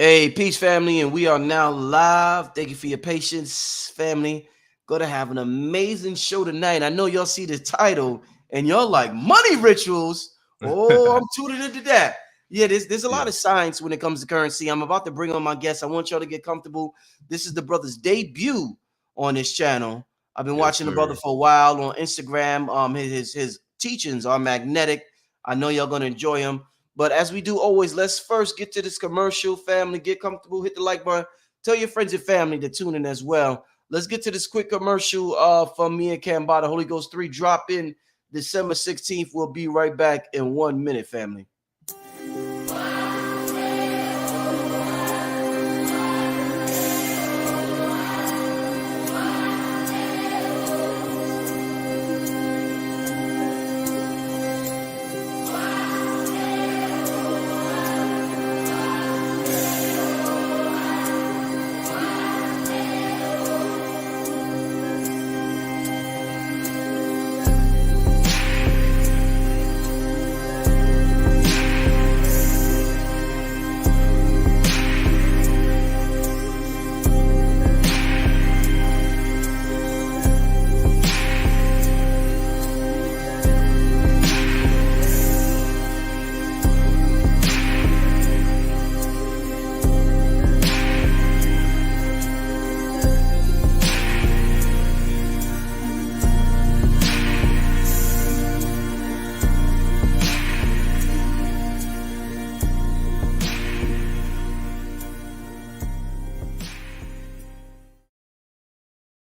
Hey, peace, family, and we are now live. Thank you for your patience, family. Going to have an amazing show tonight. I know y'all see the title and y'all like money rituals. Oh, I'm tuning into that. Yeah, there's a lot Yeah. of science when it comes to currency. I'm about to bring on my guests. I want y'all to get comfortable. This is the brother's debut on this channel. I've been Yes, watching the brother sir. for a while on Instagram. His teachings are magnetic. I know y'all gonna enjoy him. But as we do always, let's first get to this commercial. Family, get comfortable, hit the like button. Tell your friends and family to tune in as well. Let's get to this quick commercial from me and Cambada. Holy Ghost 3 drop in December 16th. We'll be right back in 1 minute, family.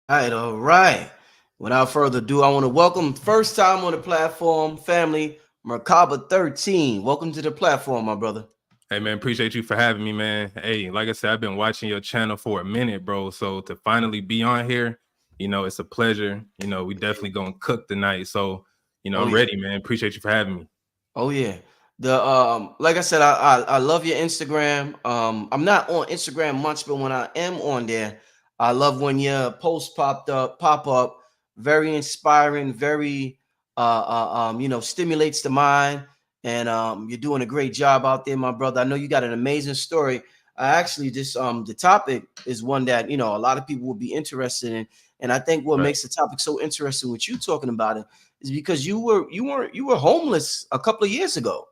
All right. Without further ado, I want to welcome first time on the platform, family, Merkabah13. Welcome to the platform, my brother. Hey, man, appreciate you for having me, man. Hey, like I said, I've been watching your channel for a minute, bro. So to finally be on here, it's a pleasure. We definitely gonna cook tonight. So, Oh I'm yeah. ready, man. Appreciate you for having me. Oh yeah. The like I said, I love your Instagram. I'm not on Instagram much, but when I am on there, I love when your posts pop up, very inspiring, very stimulates the mind. And you're doing a great job out there, my brother. I know you got an amazing story. I actually just the topic is one that a lot of people will be interested in. And I think what Right. makes the topic so interesting with you talking about it is because you were homeless a couple of years ago,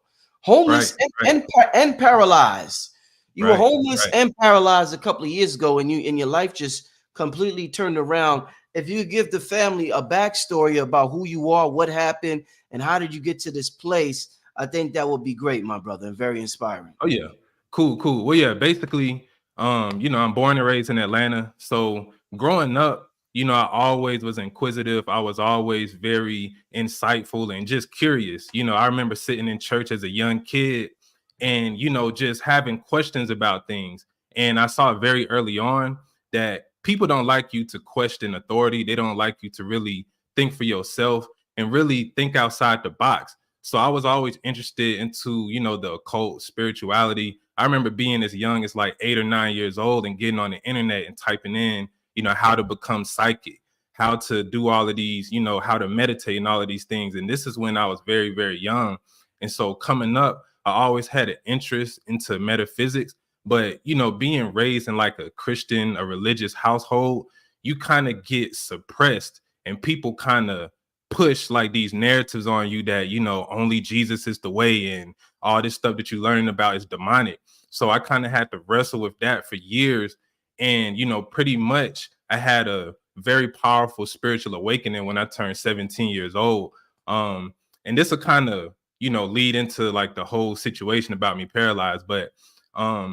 Right. homeless Right. and paralyzed. You were Right. homeless Right. and paralyzed a couple of years ago, and your life just completely turned around. If you could give the family a backstory about who you are, what happened, and how did you get to this place, I think that would be great, my brother, and very inspiring. Oh yeah. Cool, cool. Well, yeah, basically, I'm born and raised in Atlanta. So growing up, I always was inquisitive. I was always very insightful and just curious. I remember sitting in church as a young kid and, just having questions about things. And I saw very early on that people don't like you to question authority. They don't like you to really think for yourself and really think outside the box. So I was always interested into, the occult, spirituality. I remember being as young as like 8 or 9 years old and getting on the internet and typing in, how to become psychic, how to do all of these, how to meditate and all of these things. And this is when I was very, very young. And so coming up, I always had an interest into metaphysics. But, being raised in like a Christian, a religious household, you kind of get suppressed and people kind of push like these narratives on you that only Jesus is the way and all this stuff that you learn about is demonic. So I kind of had to wrestle with that for years. And pretty much I had a very powerful spiritual awakening when I turned 17 years old. And this will kind of lead into like the whole situation about me paralyzed. But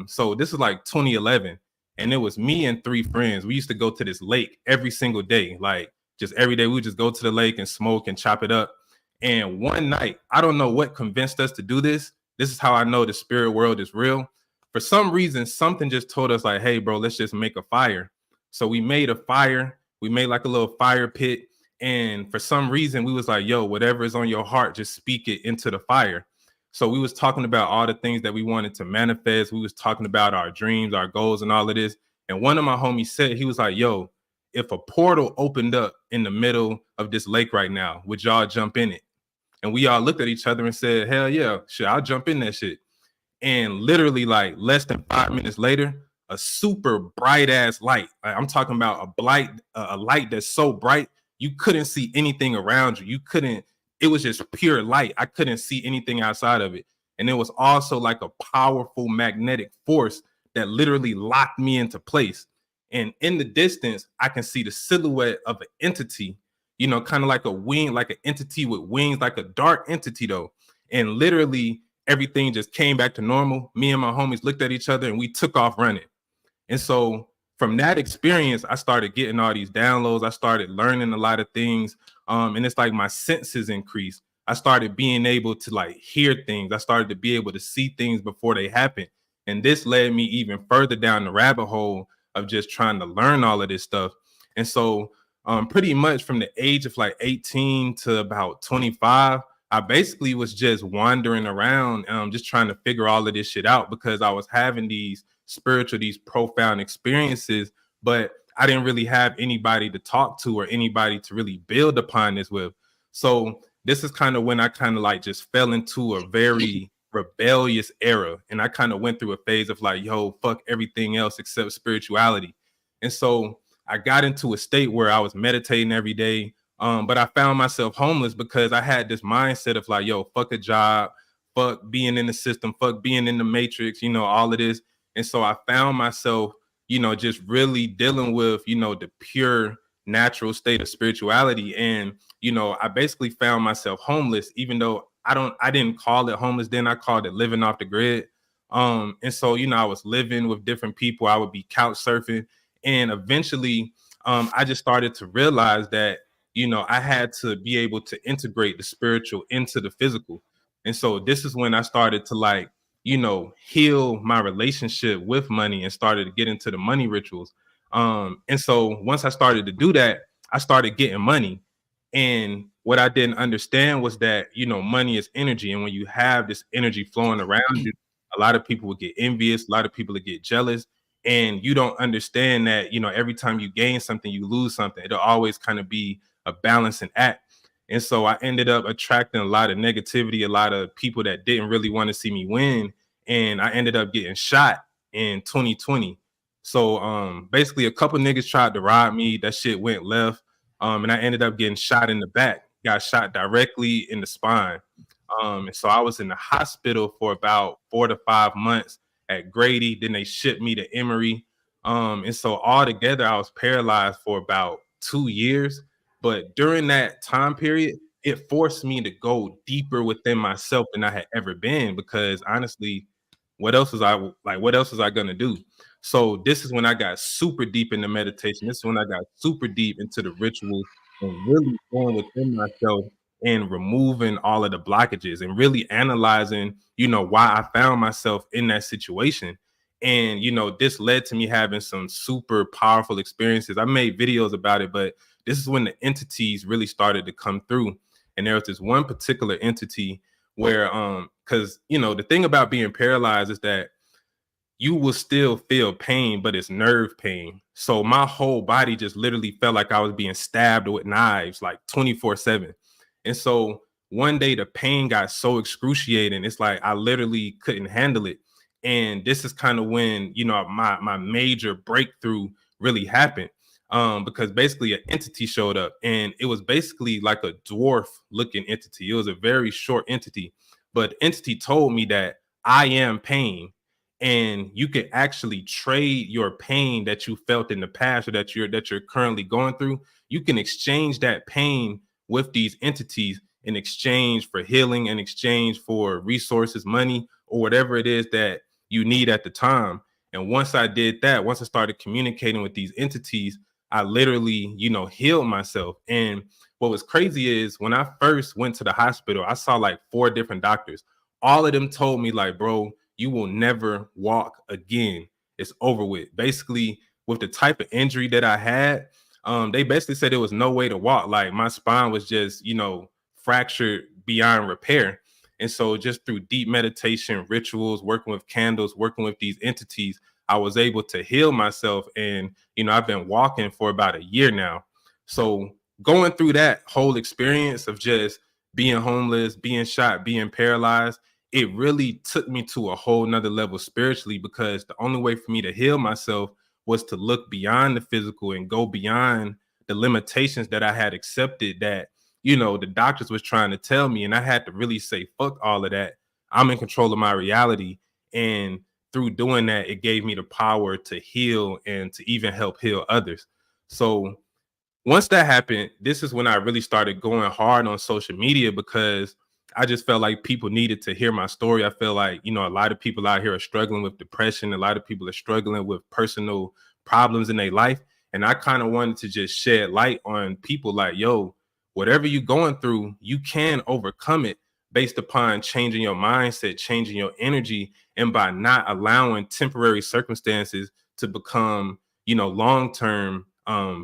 so this is like 2011, and it was me and three friends. We used to go to this lake every single day, like just every day. We would just go to the lake and smoke and chop it up. And one night, I don't know what convinced us to do this. This is how I know the spirit world is real. For some reason, something just told us like, hey, bro, let's just make a fire. So we made a fire. We made like a little fire pit. And for some reason, we was like, yo, whatever is on your heart, just speak it into the fire. So we was talking about all the things that we wanted to manifest. We was talking about our dreams, our goals, and all of this. And one of my homies said, he was like, yo, if a portal opened up in the middle of this lake right now, would y'all jump in it? And we all looked at each other and said, hell yeah, shit, I'll jump in that shit. And literally, like less than 5 minutes later, a super bright ass light. Like, I'm talking about a light that's so bright you couldn't see anything around you. You couldn't. It was just pure light. I couldn't see anything outside of it. And it was also like a powerful magnetic force that literally locked me into place. And in the distance, I can see the silhouette of an entity, kind of like a wing, like an entity with wings, like a dark entity though. And literally everything just came back to normal. Me and my homies looked at each other and we took off running. And so from that experience, I started getting all these downloads. I started learning a lot of things. And it's like my senses increased. I started being able to like hear things. I started to be able to see things before they happen. And this led me even further down the rabbit hole of just trying to learn all of this stuff. And so pretty much from the age of like 18 to about 25, I basically was just wandering around, just trying to figure all of this shit out because I was having these these profound experiences, but I didn't really have anybody to talk to or anybody to really build upon this with. So this is kind of when I kind of like just fell into a very rebellious era. And I kind of went through a phase of like, yo, fuck everything else except spirituality. And so I got into a state where I was meditating every day. But I found myself homeless because I had this mindset of like, yo, fuck a job, fuck being in the system, fuck being in the matrix, all of this. And so I found myself, just really dealing with, the pure natural state of spirituality. And, I basically found myself homeless, even though I didn't call it homeless then. I called it living off the grid. And so, I was living with different people. I would be couch surfing. And eventually, I just started to realize that, I had to be able to integrate the spiritual into the physical. And so this is when I started to like, heal my relationship with money and started to get into the money rituals. And so once I started to do that, I started getting money. And what I didn't understand was that, money is energy. And when you have this energy flowing around you, a lot of people will get envious, a lot of people will get jealous. And you don't understand that, every time you gain something, you lose something. It'll always kind of be a balancing act. And so I ended up attracting a lot of negativity, a lot of people that didn't really want to see me win. And I ended up getting shot in 2020. So basically a couple niggas tried to rob me. That shit went left. And I ended up getting shot in the back, got shot directly in the spine. And so I was in the hospital for about 4 to 5 months at Grady. Then they shipped me to Emory. And so altogether, I was paralyzed for about 2 years. But during that time period, it forced me to go deeper within myself than I had ever been. Because honestly, what else was I gonna do? So this is when I got super deep into meditation. This is when I got super deep into the rituals and really going within myself and removing all of the blockages and really analyzing, why I found myself in that situation. And, this led to me having some super powerful experiences. I made videos about it, but this is when the entities really started to come through. And there was this one particular entity where, because, the thing about being paralyzed is that you will still feel pain, but it's nerve pain. So my whole body just literally felt like I was being stabbed with knives like 24/7. And so one day the pain got so excruciating, it's like I literally couldn't handle it. And this is kind of when, my major breakthrough really happened. Because basically an entity showed up and it was basically like a dwarf looking entity. It was a very short entity, but entity told me that I am pain and you can actually trade your pain that you felt in the past or that you're currently going through. You can exchange that pain with these entities in exchange for healing, in exchange for resources, money, or whatever it is that you need at the time. And once I did that, once I started communicating with these entities, I literally, healed myself. And what was crazy is when I first went to the hospital, I saw like 4 different doctors. All of them told me like, bro, you will never walk again. It's over with. Basically, with the type of injury that I had, they basically said there was no way to walk. Like my spine was just, fractured beyond repair. And so just through deep meditation, rituals, working with candles, working with these entities, I was able to heal myself. And, I've been walking for about a year now. So going through that whole experience of just being homeless, being shot, being paralyzed, it really took me to a whole nother level spiritually, because the only way for me to heal myself was to look beyond the physical and go beyond the limitations that I had accepted, that, the doctors was trying to tell me. And I had to really say, fuck all of that. I'm in control of my reality. And through doing that, it gave me the power to heal and to even help heal others. So once that happened, this is when I really started going hard on social media, because I just felt like people needed to hear my story. I feel like, a lot of people out here are struggling with depression. A lot of people are struggling with personal problems in their life. And I kind of wanted to just shed light on people like, yo, whatever you're going through, you can overcome it based upon changing your mindset, changing your energy, and by not allowing temporary circumstances to become, long-term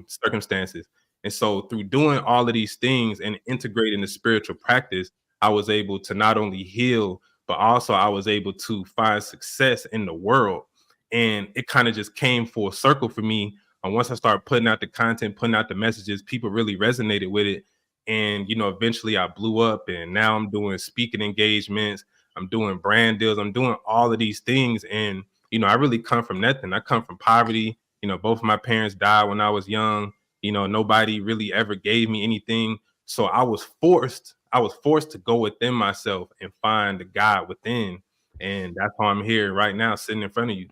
circumstances. And so through doing all of these things and integrating the spiritual practice, I was able to not only heal, but also I was able to find success in the world. And it kind of just came full circle for me. And once I started putting out the content, putting out the messages, people really resonated with it. And, eventually I blew up, and now I'm doing speaking engagements. I'm doing brand deals. I'm doing all of these things. And, I really come from nothing. I come from poverty. Both of my parents died when I was young. Nobody really ever gave me anything. So I was forced to go within myself and find the God within. And that's how I'm here right now, sitting in front of you.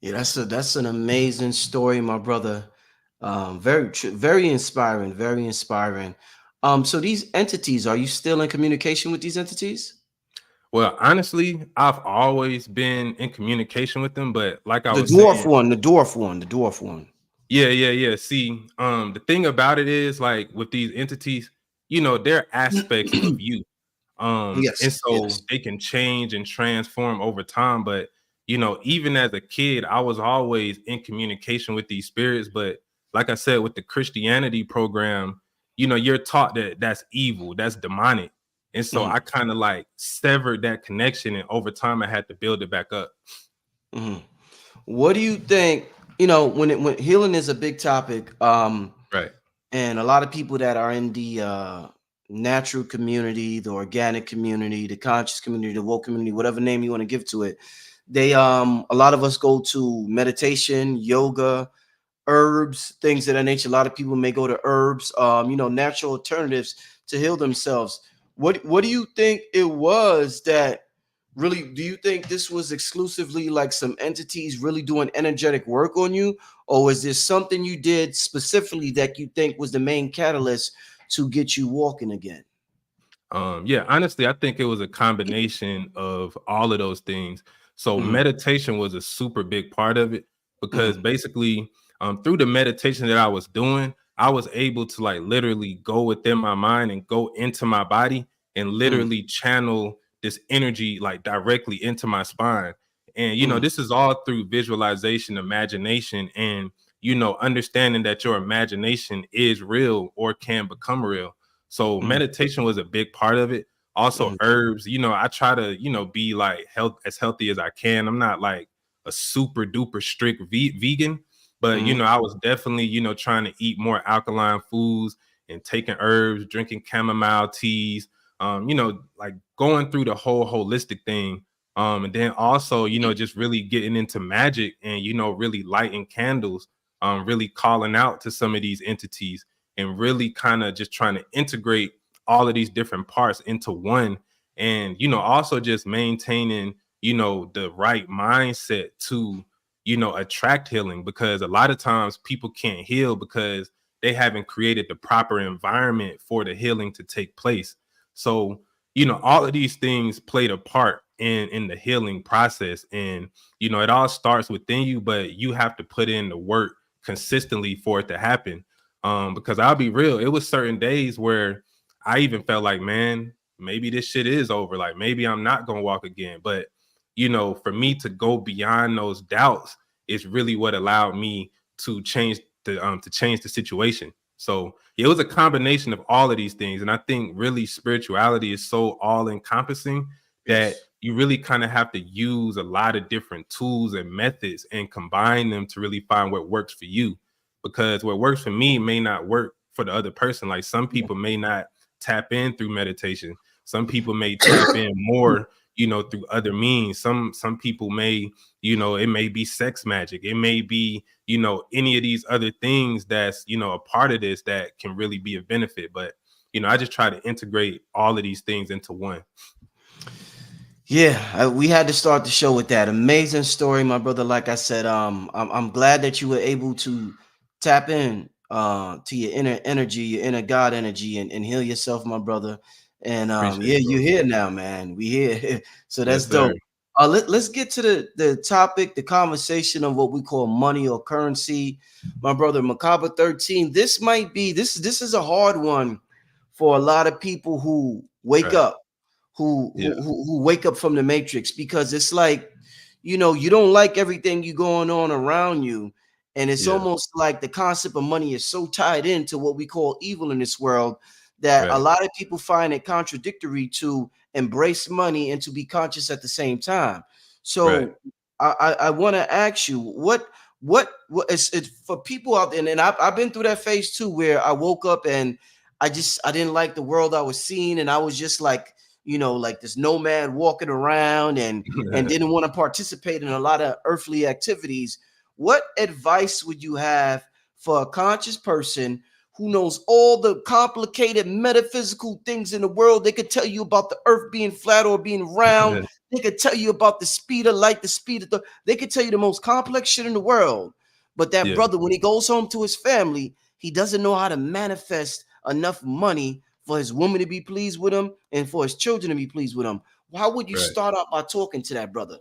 Yeah, that's an amazing story, my brother. Very inspiring, very inspiring. So these entities, are you still in communication with these entities? Well, honestly, I've always been in communication with them, but like I The was dwarf saying, one, the dwarf one, the dwarf one. yeah, yeah, yeah. See, the thing about it is, like, with these entities, they're aspects of you. And Yes, so yes. they can change and transform over time. But even as a kid, I was always in communication with these spirits. But like I said, with the Christianity program, you're taught that that's evil, that's demonic. And so Mhm, I kind of like severed that connection, and over time I had to build it back up. mhm. What do you think? When healing is a big topic, Right. and a lot of people that are in the natural community, the organic community, the conscious community, the woke community, whatever name you want to give to it, they a lot of us go to meditation, yoga, herbs, things of that nature. A lot of people may go to herbs, natural alternatives to heal themselves. What do you think it was that really, do you think this was exclusively like some entities really doing energetic work on you, or was there something you did specifically that you think was the main catalyst to get you walking again? Yeah, honestly, I think it was a combination of all of those things. So Hmm. meditation was a super big part of it, because Hmm. basically, through the meditation that I was doing, I was able to like literally go within my mind and go into my body and Hmm. literally channel this energy like directly into my spine. And Hmm. this is all through visualization, imagination, and understanding that your imagination is real or can become real. So Hmm. meditation was a big part of it. Also Hmm. herbs, I try to, be like as healthy as I can. I'm not like a super duper strict vegan, but Hmm. I was definitely, trying to eat more alkaline foods and taking herbs, drinking chamomile teas, like going through the whole holistic thing. And then also, just really getting into magic and, really lighting candles, really calling out to some of these entities, and really kind of just trying to integrate all of these different parts into one. And also just maintaining the right mindset to attract healing, because a lot of times people can't heal because they haven't created the proper environment for the healing to take place. So all of these things played a part in the healing process. And it all starts within you, but you have to put in the work consistently for it to happen. Because I'll be real, it was certain days where I even felt like, man, maybe this shit is over. Like maybe I'm not gonna walk again. But for me to go beyond those doubts is really what allowed me to change the situation. So it was a combination of all of these things. And I think really spirituality is so all encompassing that Yes. you really kind of have to use a lot of different tools and methods and combine them to really find what works for you, because what works for me may not work for the other person. Like some Yeah. people may not tap in through meditation. Some people may tap in more, you know, through other means. Some people may, you know, it may be sex magic. It may be, you know, any of these other things that's, you know, a part of this that can really be a benefit. But, you know, I just try to integrate all of these things into one. Yeah, we had to start the show with that amazing story, my brother. Like I said, I'm glad that you were able to tap in to your inner energy, your inner God energy, and heal yourself, my brother. And Appreciate yeah, it, bro. you're here now, man. We here, so that's Yes, sir. dope. Let's get to the topic, the conversation of what we call money or currency, my brother. Merkabah13. This is a hard one for a lot of people who wake Right. up who Yeah. wake up from the matrix, because it's like, you don't like everything you going on around you, and it's Yeah. almost like the concept of money is so tied into what we call evil in this world that a Right. lot of people find it contradictory to embrace money and to be conscious at the same time. Right. So I want to ask you, what is it for people out there, and I've been through that phase too, where I woke up and I didn't like the world I was seeing, and I was just like, like this nomad walking around, and didn't want to participate in a lot of earthly activities. What advice would you have for a conscious person who knows all the complicated metaphysical things in the world? They could tell you about the earth being flat or being round. They could tell you about the speed of light, the speed of they could tell you the most complex shit in the world. But that Yeah. brother, when he goes home to his family, he doesn't know how to manifest enough money for his woman to be pleased with him and for his children to be pleased with him. How would you Right. start out by talking to that brother?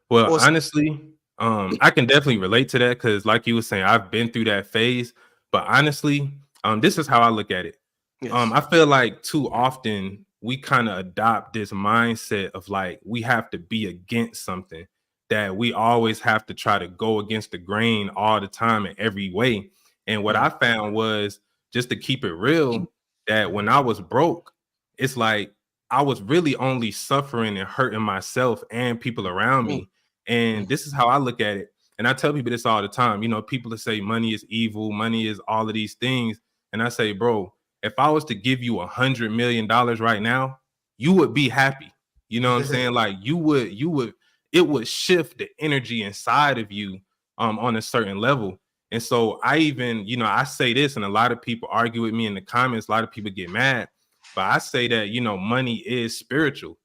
Well, Or honestly, I can definitely relate to that because, like you were saying, I've been through that phase. But honestly, this is how I look at it. yes. I feel like too often we kind of adopt this mindset of like we have to be against something, that we always have to try to go against the grain all the time in every way. And what Mm, I found was, just to keep it real, that when I was broke, it's like I was really only suffering and hurting myself and people around mm, me. And mm, this is how I look at it. And I tell people this all the time. You know, people that say money is evil, money is all of these things. And I say, bro, if I was to give you $100 million right now, you would be happy. You know what I'm saying? Like it would shift the energy inside of you on a certain level. And so I even, you know, I say this, and a lot of people argue with me in the comments, a lot of people get mad, but I say that, you know, money is spiritual,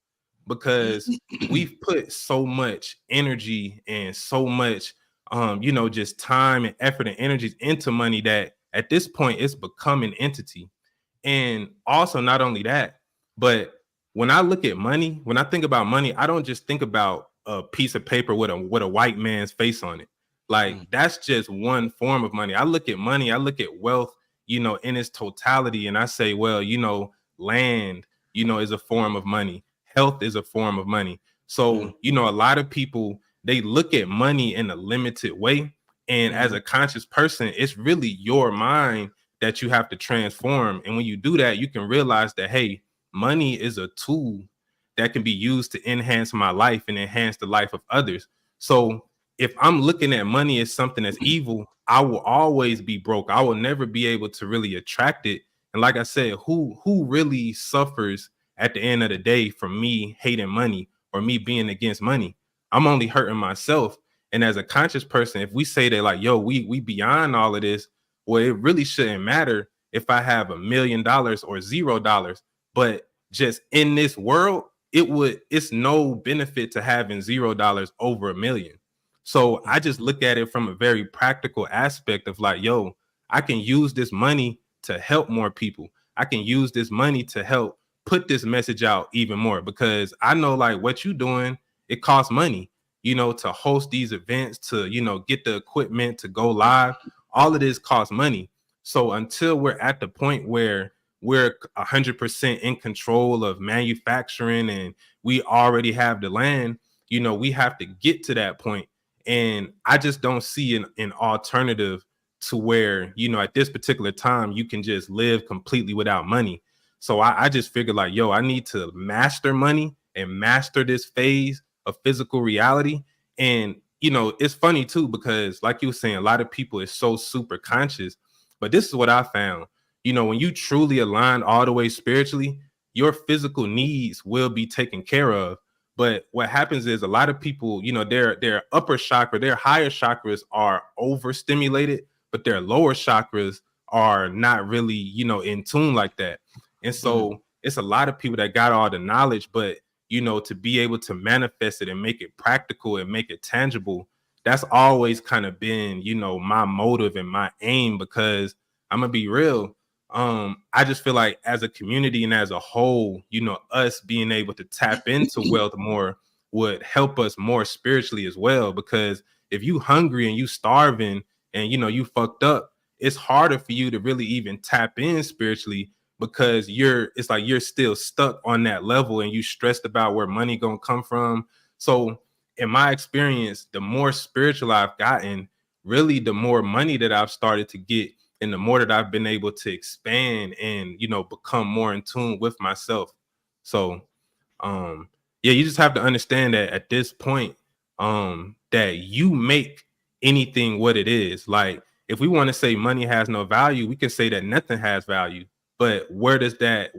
because we've put so much energy and so much you know, just time and effort and energies into money that at this point it's become an entity. And also, not only that, but when I look at money, when I think about money, I don't just think about a piece of paper with a white man's face on it. Like mm, that's just one form of money. I look at money, I look at wealth, you know, in its totality, and I say, well, you know, land, you know, is a form of money. Health is a form of money. mm, So, you know, a lot of people, they look at money in a limited way. And as mhm, a conscious person, it's really your mind that you have to transform. And when you do that, you can realize that, hey, money is a tool that can be used to enhance my life and enhance the life of others. So if I'm looking at money as something that's evil, I will always be broke. I will never be able to really attract it. And like I said, who really suffers at the end of the day from me hating money or me being against money? I'm only hurting myself. And as a conscious person, if we say that like, yo, we beyond all of this, well, it really shouldn't matter if I have $1 million or $0. But just in this world, it's no benefit to having $0 over a million. So I just look at it from a very practical aspect of like, yo, I can use this money to help more people. I can use this money to help put this message out even more, because I know like what you're doing, it costs money, you know, to host these events, to, you know, get the equipment to go live. All of this costs money. So until we're at the point where we're 100% in control of manufacturing and we already have the land, you know, we have to get to that point. And I just don't see an alternative to where, you know, at this particular time, you can just live completely without money. So I just figured like, yo, I need to master money and master this phase of physical reality. And, you know, it's funny too, because like you were saying, a lot of people is so super conscious. But this is what I found. You know, when you truly align all the way spiritually, your physical needs will be taken care of. But what happens is a lot of people, their upper chakra, their higher chakras are overstimulated, but their lower chakras are not really, in tune like that. And Mhm. so it's a lot of people that got all the knowledge, but to be able to manifest it and make it practical and make it tangible, that's always kind of been, my motive and my aim. Because I'm gonna be real, I just feel like as a community and as a whole, us being able to tap into wealth more would help us more spiritually as well. Because if you hungry and you starving and you fucked up, it's harder for you to really even tap in spiritually, because it's like you're still stuck on that level and you stressed about where money gonna come from. So in my experience, the more spiritual I've gotten, really the more money that I've started to get, and the more that I've been able to expand and become more in tune with myself. So yeah, you just have to understand that at this point, that you make anything what it is. Like, if we want to say money has no value, we can say that nothing has value. But where does that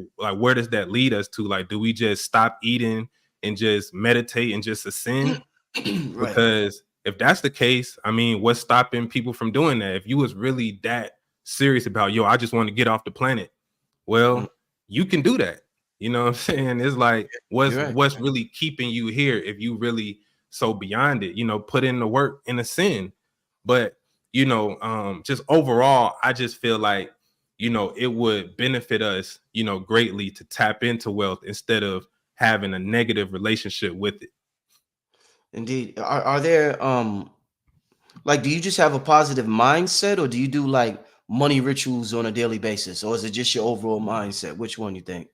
lead us to? Like, do we just stop eating and just meditate and just ascend? Right. Because if that's the case, I mean, what's stopping people from doing that? If you was really that serious about, I just want to get off the planet, Mhm. well, you can do that. You know what I'm saying? It's like, what's You're right. what's really keeping you here if you really so beyond it, put in the work and the sin. But just overall, I just feel like, it would benefit us, greatly to tap into wealth instead of having a negative relationship with it. Indeed. Are there like, do you just have a positive mindset, or do you do like money rituals on a daily basis, or is it just your overall mindset? Which one you think?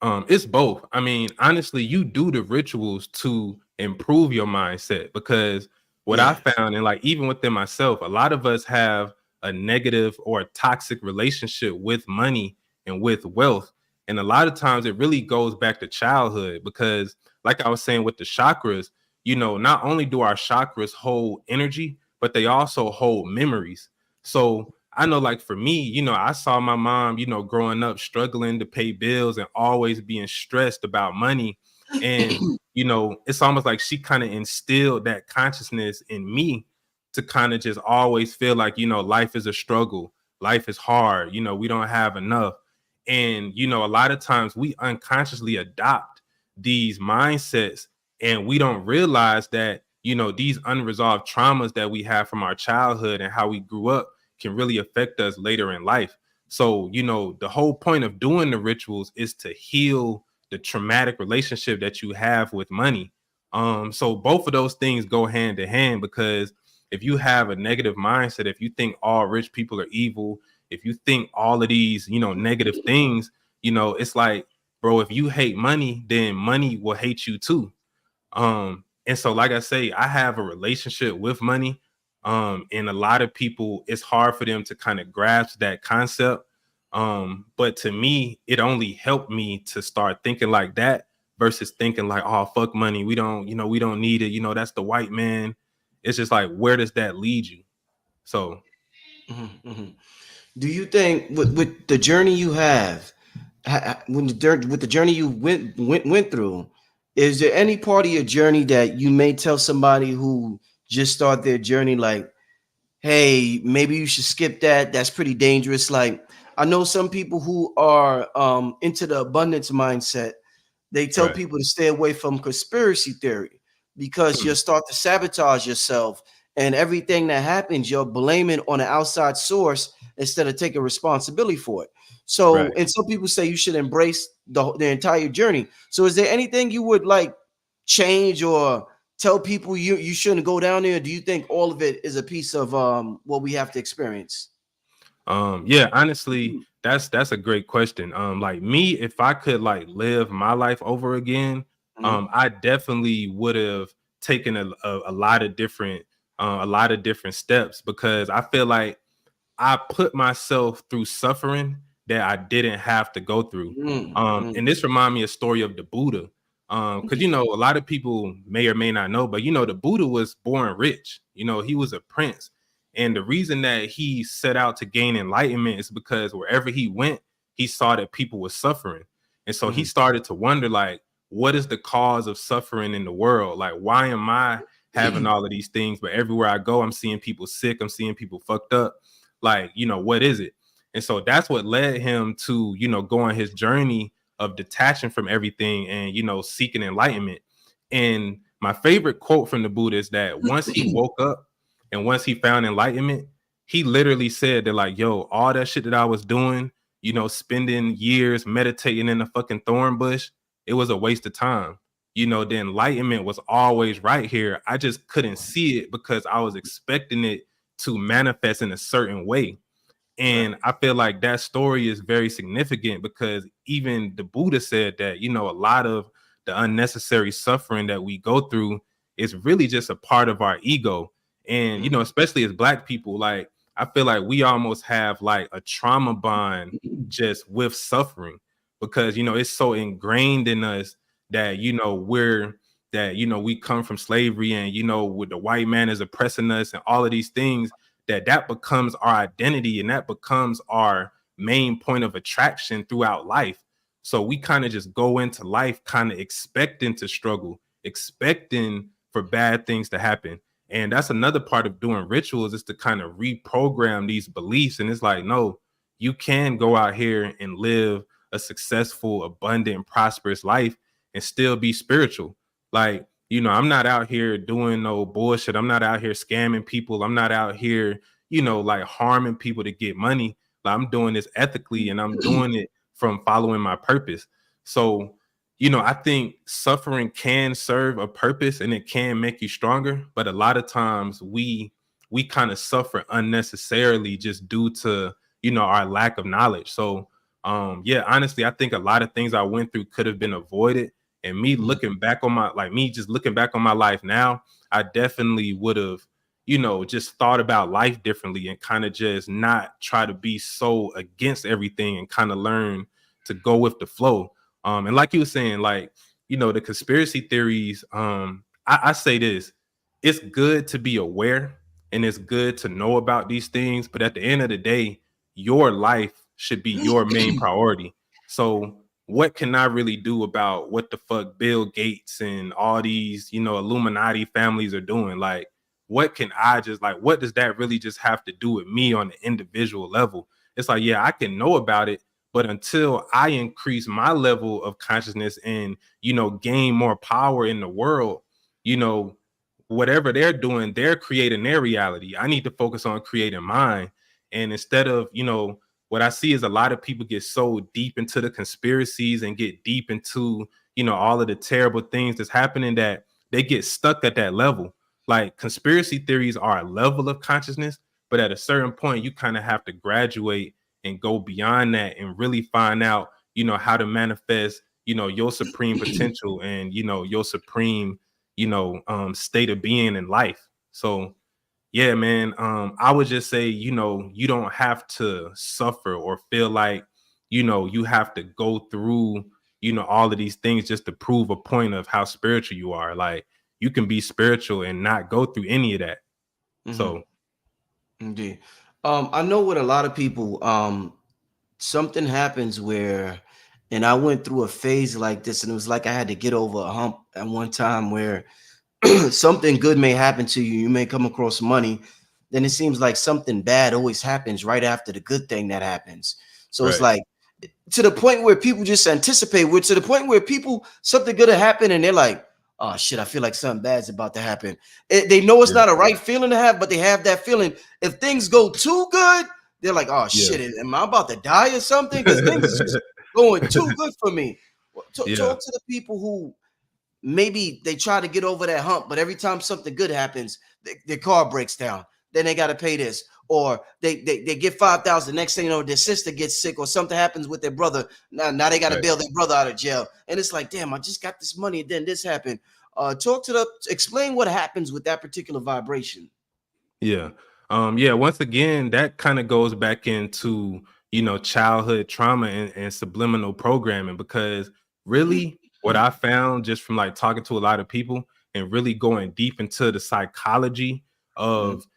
It's both. I mean, honestly, you do the rituals to improve your mindset, because what I Yeah. found, and like even within myself, a lot of us have a negative or a toxic relationship with money and with wealth. And a lot of times it really goes back to childhood, because like I was saying with the chakras, not only do our chakras hold energy, but they also hold memories. So I know, like for me, I saw my mom, growing up struggling to pay bills and always being stressed about money. And, it's almost like she kind of instilled that consciousness in me to kind of just always feel like, life is a struggle. Life is hard. We don't have enough. And, a lot of times we unconsciously adopt these mindsets, and we don't realize that, these unresolved traumas that we have from our childhood and how we grew up can really affect us later in life. So, the whole point of doing the rituals is to heal the traumatic relationship that you have with money. So both of those things go hand in hand, because if you have a negative mindset, if you think all rich people are evil, if you think all of these, negative things, it's like, bro, if you hate money, then money will hate you too. And so, like I say, I have a relationship with money. And a lot of people, it's hard for them to kind of grasp that concept. But to me, it only helped me to start thinking like that versus thinking like, oh, fuck money. We don't need it. That's the white man. It's just like, where does that lead you? So Mhm, mhm. Do you think with the journey you have, with the journey you went through, is there any part of your journey that you may tell somebody who just start their journey, like, hey, maybe you should skip that. That's pretty dangerous. Like, I know some people who are into the abundance mindset, they tell right. people to stay away from conspiracy theory because Hmm. you'll start to sabotage yourself, and everything that happens you're blaming on an outside source instead of taking responsibility for it. So, Right. and some people say you should embrace the entire journey. So is there anything you would like change or tell people you shouldn't go down there? Do you think all of it is a piece of what we have to experience? Yeah, honestly, that's a great question. Like me, if I could like live my life over again, Mhm. I definitely would have taken a lot of different steps, because I feel like I put myself through suffering that I didn't have to go through. Mm, mm, And this remind me a story of the Buddha. Because a lot of people may or may not know, but the Buddha was born rich. He was a prince. And the reason that he set out to gain enlightenment is because wherever he went, he saw that people were suffering. And so he Mhm. started to wonder, like, what is the cause of suffering in the world? Like, why am I having all of these things, but everywhere I go, I'm seeing people sick, I'm seeing people fucked up. Like, what is it? And so that's what led him to, go on his journey of detaching from everything and, seeking enlightenment. And my favorite quote from the Buddha is that once he woke up and once he found enlightenment, he literally said that, like, yo, all that shit that I was doing, spending years meditating in a fucking thorn bush, it was a waste of time. The enlightenment was always right here. I just couldn't see it because I was expecting it to manifest in a certain way. Right. And I feel like that story is very significant because even the Buddha said that, a lot of the unnecessary suffering that we go through is really just a part of our ego. And, Mhm. especially as Black people, like, I feel like we almost have like a trauma bond just with suffering because, it's so ingrained in us that, we come from slavery and, with the white man is oppressing us and all of these things that becomes our identity and that becomes our main point of attraction throughout life. So we kind of just go into life kind of expecting to struggle, expecting for bad things to happen. And that's another part of doing rituals is to kind of reprogram these beliefs. And it's like, no, you can go out here and live a successful, abundant, prosperous life and still be spiritual. Like, I'm not out here doing no bullshit. I'm not out here scamming people. I'm not out here, like harming people to get money. Like, I'm doing this ethically and I'm doing it from following my purpose. So, I think suffering can serve a purpose and it can make you stronger. But a lot of times we kind of suffer unnecessarily just due to, our lack of knowledge. So yeah, honestly, I think a lot of things I went through could have been avoided. And me Mhm. looking back on me just looking back on my life now, I definitely would have, just thought about life differently and kind of just not try to be so against everything and kind of learn to go with the flow. And like you were saying, like, the conspiracy theories, I say this, it's good to be aware and it's good to know about these things, but at the end of the day, your life should be your main priority. So what can I really do about what the fuck Bill Gates and all these, Illuminati families are doing? Like, what can I just like, what does that really just have to do with me on the individual level? It's like, yeah, I can know about it, but until I increase my level of consciousness and, gain more power in the world, you know, whatever they're doing, they're creating their reality. I need to focus on creating mine. And instead of, what I see is a lot of people get so deep into the conspiracies and get deep into, all of the terrible things that's happening that they get stuck at that level. Like, conspiracy theories are a level of consciousness, but at a certain point, you kind of have to graduate and go beyond that and really find out, how to manifest, your supreme potential and, your supreme, state of being in life. So yeah, man. I would just say, you don't have to suffer or feel like, you have to go through, all of these things just to prove a point of how spiritual you are. Like, you can be spiritual and not go through any of that. Mhm. So Indeed. I know with a lot of people, something happens where, and I went through a phase like this, and it was like I had to get over a hump at one time where something good may happen to you. You may come across money. Then it seems like something bad always happens right after the good thing that happens. So it's right. like to the point where people just anticipate. We're to the point where people something good to happen, and they're like, "Oh shit, I feel like something bad's about to happen." They know it's Yeah. not a right feeling to have, but they have that feeling. If things go too good, they're like, "Oh Yeah. shit, am I about to die or something?" Because things is just going too good for me. Yeah. Talk to the people who maybe they try to get over that hump, but every time something good happens, their car breaks down. Then they got to pay this, or they get 5,000. Next thing you know, their sister gets sick, or something happens with their brother. Now they got to Right. bail their brother out of jail, and it's like, damn, I just got this money, and then this happened. Explain what happens with that particular vibration. Yeah. Yeah, once again, that kind of goes back into, childhood trauma and subliminal programming because really what I found just from like talking to a lot of people and really going deep into the psychology Mhm. of,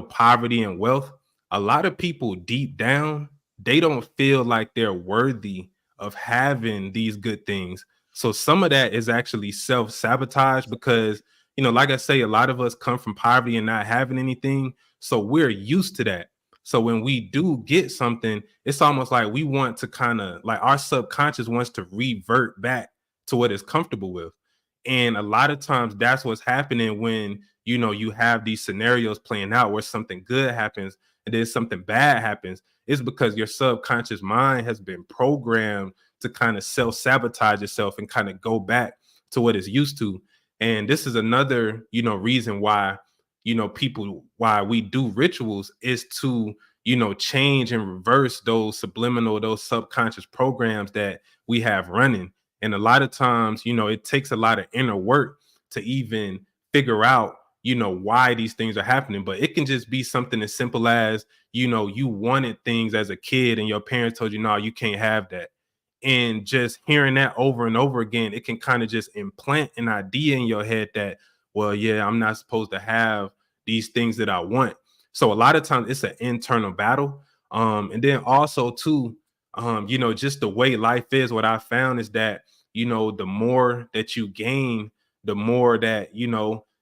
poverty and wealth, a lot of people deep down, they don't feel like they're worthy of having these good things. So some of that is actually self-sabotage because, like I say, a lot of us come from poverty and not having anything. So we're used to that. So when we do get something, it's almost like we want to kind of like our subconscious wants to revert back to what it's comfortable with. And a lot of times that's what's happening when, you have these scenarios playing out where something good happens and then something bad happens. It's because your subconscious mind has been programmed to kind of self-sabotage itself and kind of go back to what it's used to. And this is another, reason why, why we do rituals is to, change and reverse those subliminal, those subconscious programs that we have running. And a lot of times, it takes a lot of inner work to even figure out, why these things are happening. But it can just be something as simple as, you wanted things as a kid and your parents told you, no, you can't have that. And just hearing that over and over again, it can kind of just implant an idea in your head that, well, yeah, I'm not supposed to have these things that I want. So a lot of times it's an internal battle. And then also too, just the way life is, what I found is that, the more that you gain, the more that,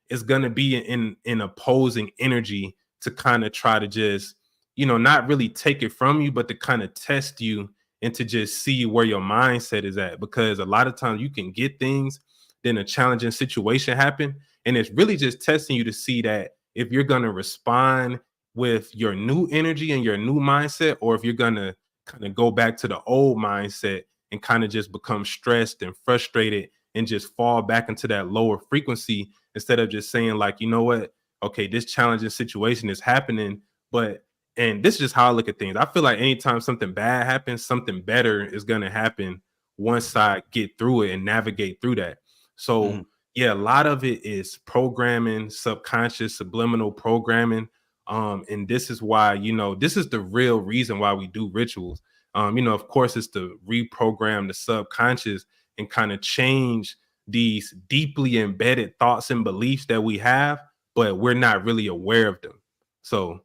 it's gonna be in opposing energy to kind of try to just, not really take it from you, but to kind of test you and to just see where your mindset is at. Because a lot of times you can get things, then a challenging situation happen, and it's really just testing you to see that if you're gonna respond with your new energy and your new mindset, or if you're gonna kind of go back to the old mindset and kind of just become stressed and frustrated and just fall back into that lower frequency instead of just saying like, you know what, okay, this challenging situation is happening, but and this is just how I look at things. I feel like anytime something bad happens, something better is going to happen once I get through it and navigate through that. Mhm. So yeah, a lot of it is programming, subconscious, subliminal programming. And this is why, this is the real reason why we do rituals. Of course, it's to reprogram the subconscious and kind of change these deeply embedded thoughts and beliefs that we have, but we're not really aware of them. So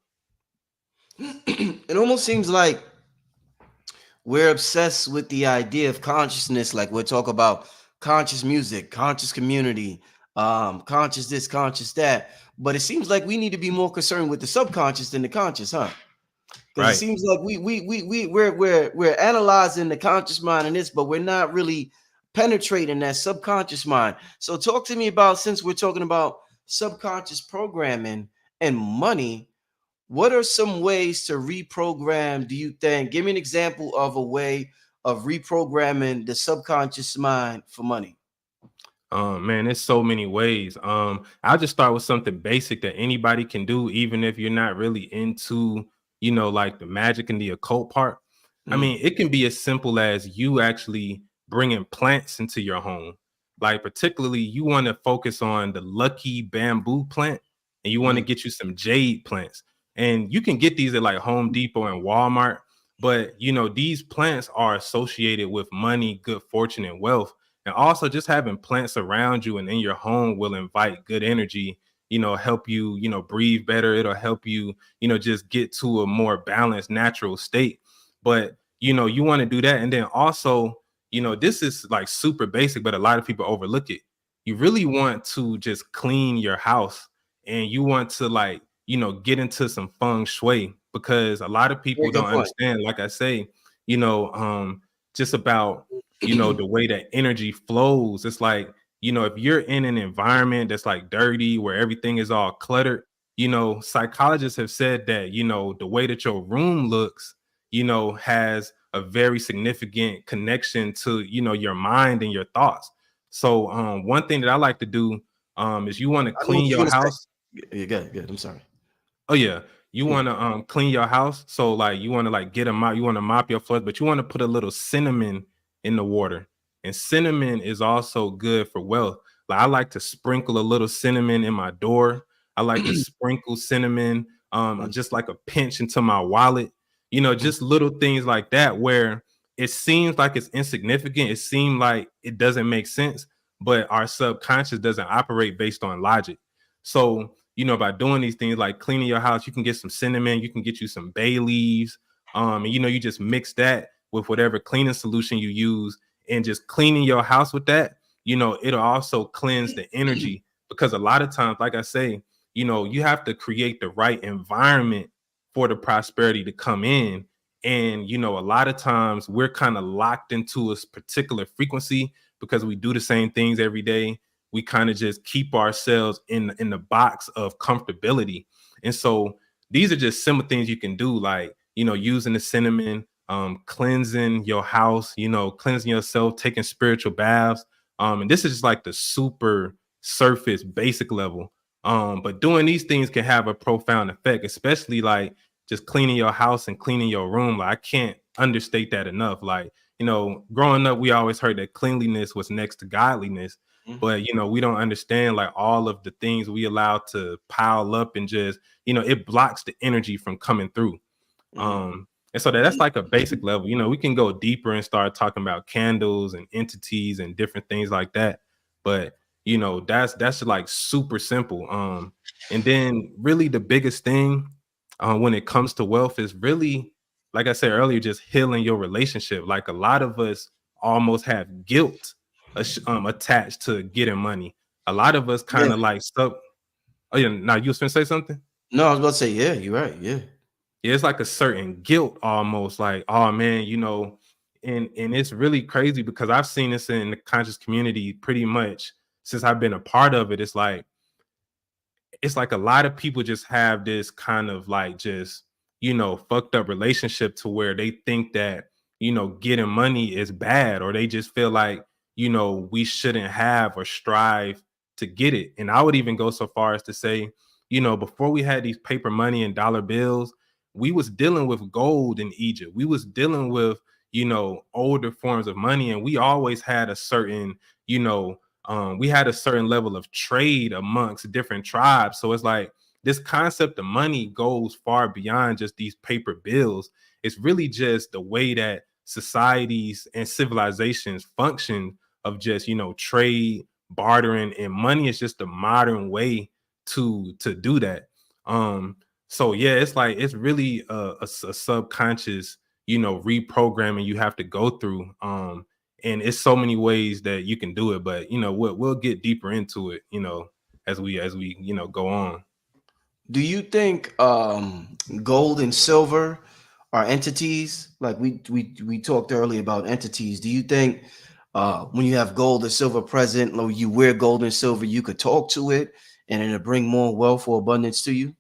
It almost seems like we're obsessed with the idea of consciousness. Like we'll talk about conscious music, conscious community, conscious this, conscious that. But it seems like we need to be more concerned with the subconscious than the conscious, huh? Because it right. seems like we're analyzing the conscious mind in this, but we're not really penetrating that subconscious mind. So talk to me about, since we're talking about subconscious programming and money, what are some ways to reprogram, do you think? Give me an example of a way of reprogramming the subconscious mind for money. Man, there's so many ways. I'll just start with something basic that anybody can do, even if you're not really into, like the magic and the occult part. I Mm, mean, it can be as simple as you actually bringing plants into your home. Like, particularly, you want to focus on the lucky bamboo plant and you want to mm, get you some jade plants. And you can get these at like Home Depot and Walmart. But, these plants are associated with money, good fortune, and wealth. And also just having plants around you and in your home will invite good energy, help you, breathe better. It'll help you, just get to a more balanced, natural state. But, you want to do that. And then also, this is like super basic, but a lot of people overlook it. You really want to just clean your house and you want to like, get into some feng shui because a lot of very people good don't point. understand, like I say, just about the way that energy flows. It's like, if you're in an environment that's like dirty, where everything is all cluttered, psychologists have said that, the way that your room looks, has a very significant connection to, your mind and your thoughts. So, one thing that I like to do, is you want to I know clean what you're your gonna say. house. Yeah, good, good. I'm sorry. Oh yeah. You Mm, want to clean your house. So like you want to like get a mop, you want to mop your floors, but you want to put a little cinnamon in the water. And cinnamon is also good for wealth. Like I like to sprinkle a little cinnamon in my door. I like to sprinkle cinnamon mm, just like a pinch into my wallet. mm. Just little things like that where it seems like it's insignificant. It seems like it doesn't make sense, but our subconscious doesn't operate based on logic. So by doing these things like cleaning your house, you can get some cinnamon, you can get you some bay leaves, and you just mix that. with whatever cleaning solution you use, and just cleaning your house with that, it'll also cleanse the energy. Because a lot of times, like I say, you have to create the right environment for the prosperity to come in. And a lot of times we're kind of locked into a particular frequency because we do the same things every day. We kind of just keep ourselves in the box of comfortability. And so these are just simple things you can do, like using the cinnamon, cleansing your house, cleansing yourself, taking spiritual baths. And this is just like the super surface basic level. But doing these things can have a profound effect, especially like just cleaning your house and cleaning your room. Like, I can't understate that enough. Like, growing up, we always heard that cleanliness was next to godliness, but we don't understand like all of the things we allow to pile up, and just it blocks the energy from coming through. And so that's like a basic level. We can go deeper and start talking about candles and entities and different things like that. But that's like super simple. And then really the biggest thing when it comes to wealth is really, like I said earlier, just healing your relationship. Like, a lot of us almost have guilt attached to getting money. A lot of us kind Yeah. of like stuff. Oh yeah, now you was gonna say something? No, I was about to say, yeah, you're right. Yeah. Yeah, it's like a certain guilt almost, like, oh man, and it's really crazy because I've seen this in the conscious community pretty much since I've been a part of it. It's like a lot of people just have this kind of like just fucked up relationship to where they think that getting money is bad, or they just feel like we shouldn't have or strive to get it. And I would even go so far as to say, before we had these paper money and dollar bills, we was dealing with gold in Egypt. We was dealing with older forms of money, and we always had a certain you know we had a certain level of trade amongst different tribes. So it's like this concept of money goes far beyond just these paper bills. It's really just the way that societies and civilizations function, of just trade, bartering, and money is just a modern way to do that. So yeah, it's like it's really a subconscious reprogramming you have to go through. And it's so many ways that you can do it, but we'll get deeper into it as we go on. Do you think gold and silver are entities? Like we talked earlier about entities. Do you think when you have gold or silver present, or you wear gold and silver, you could talk to it and it'll bring more wealth or abundance to you?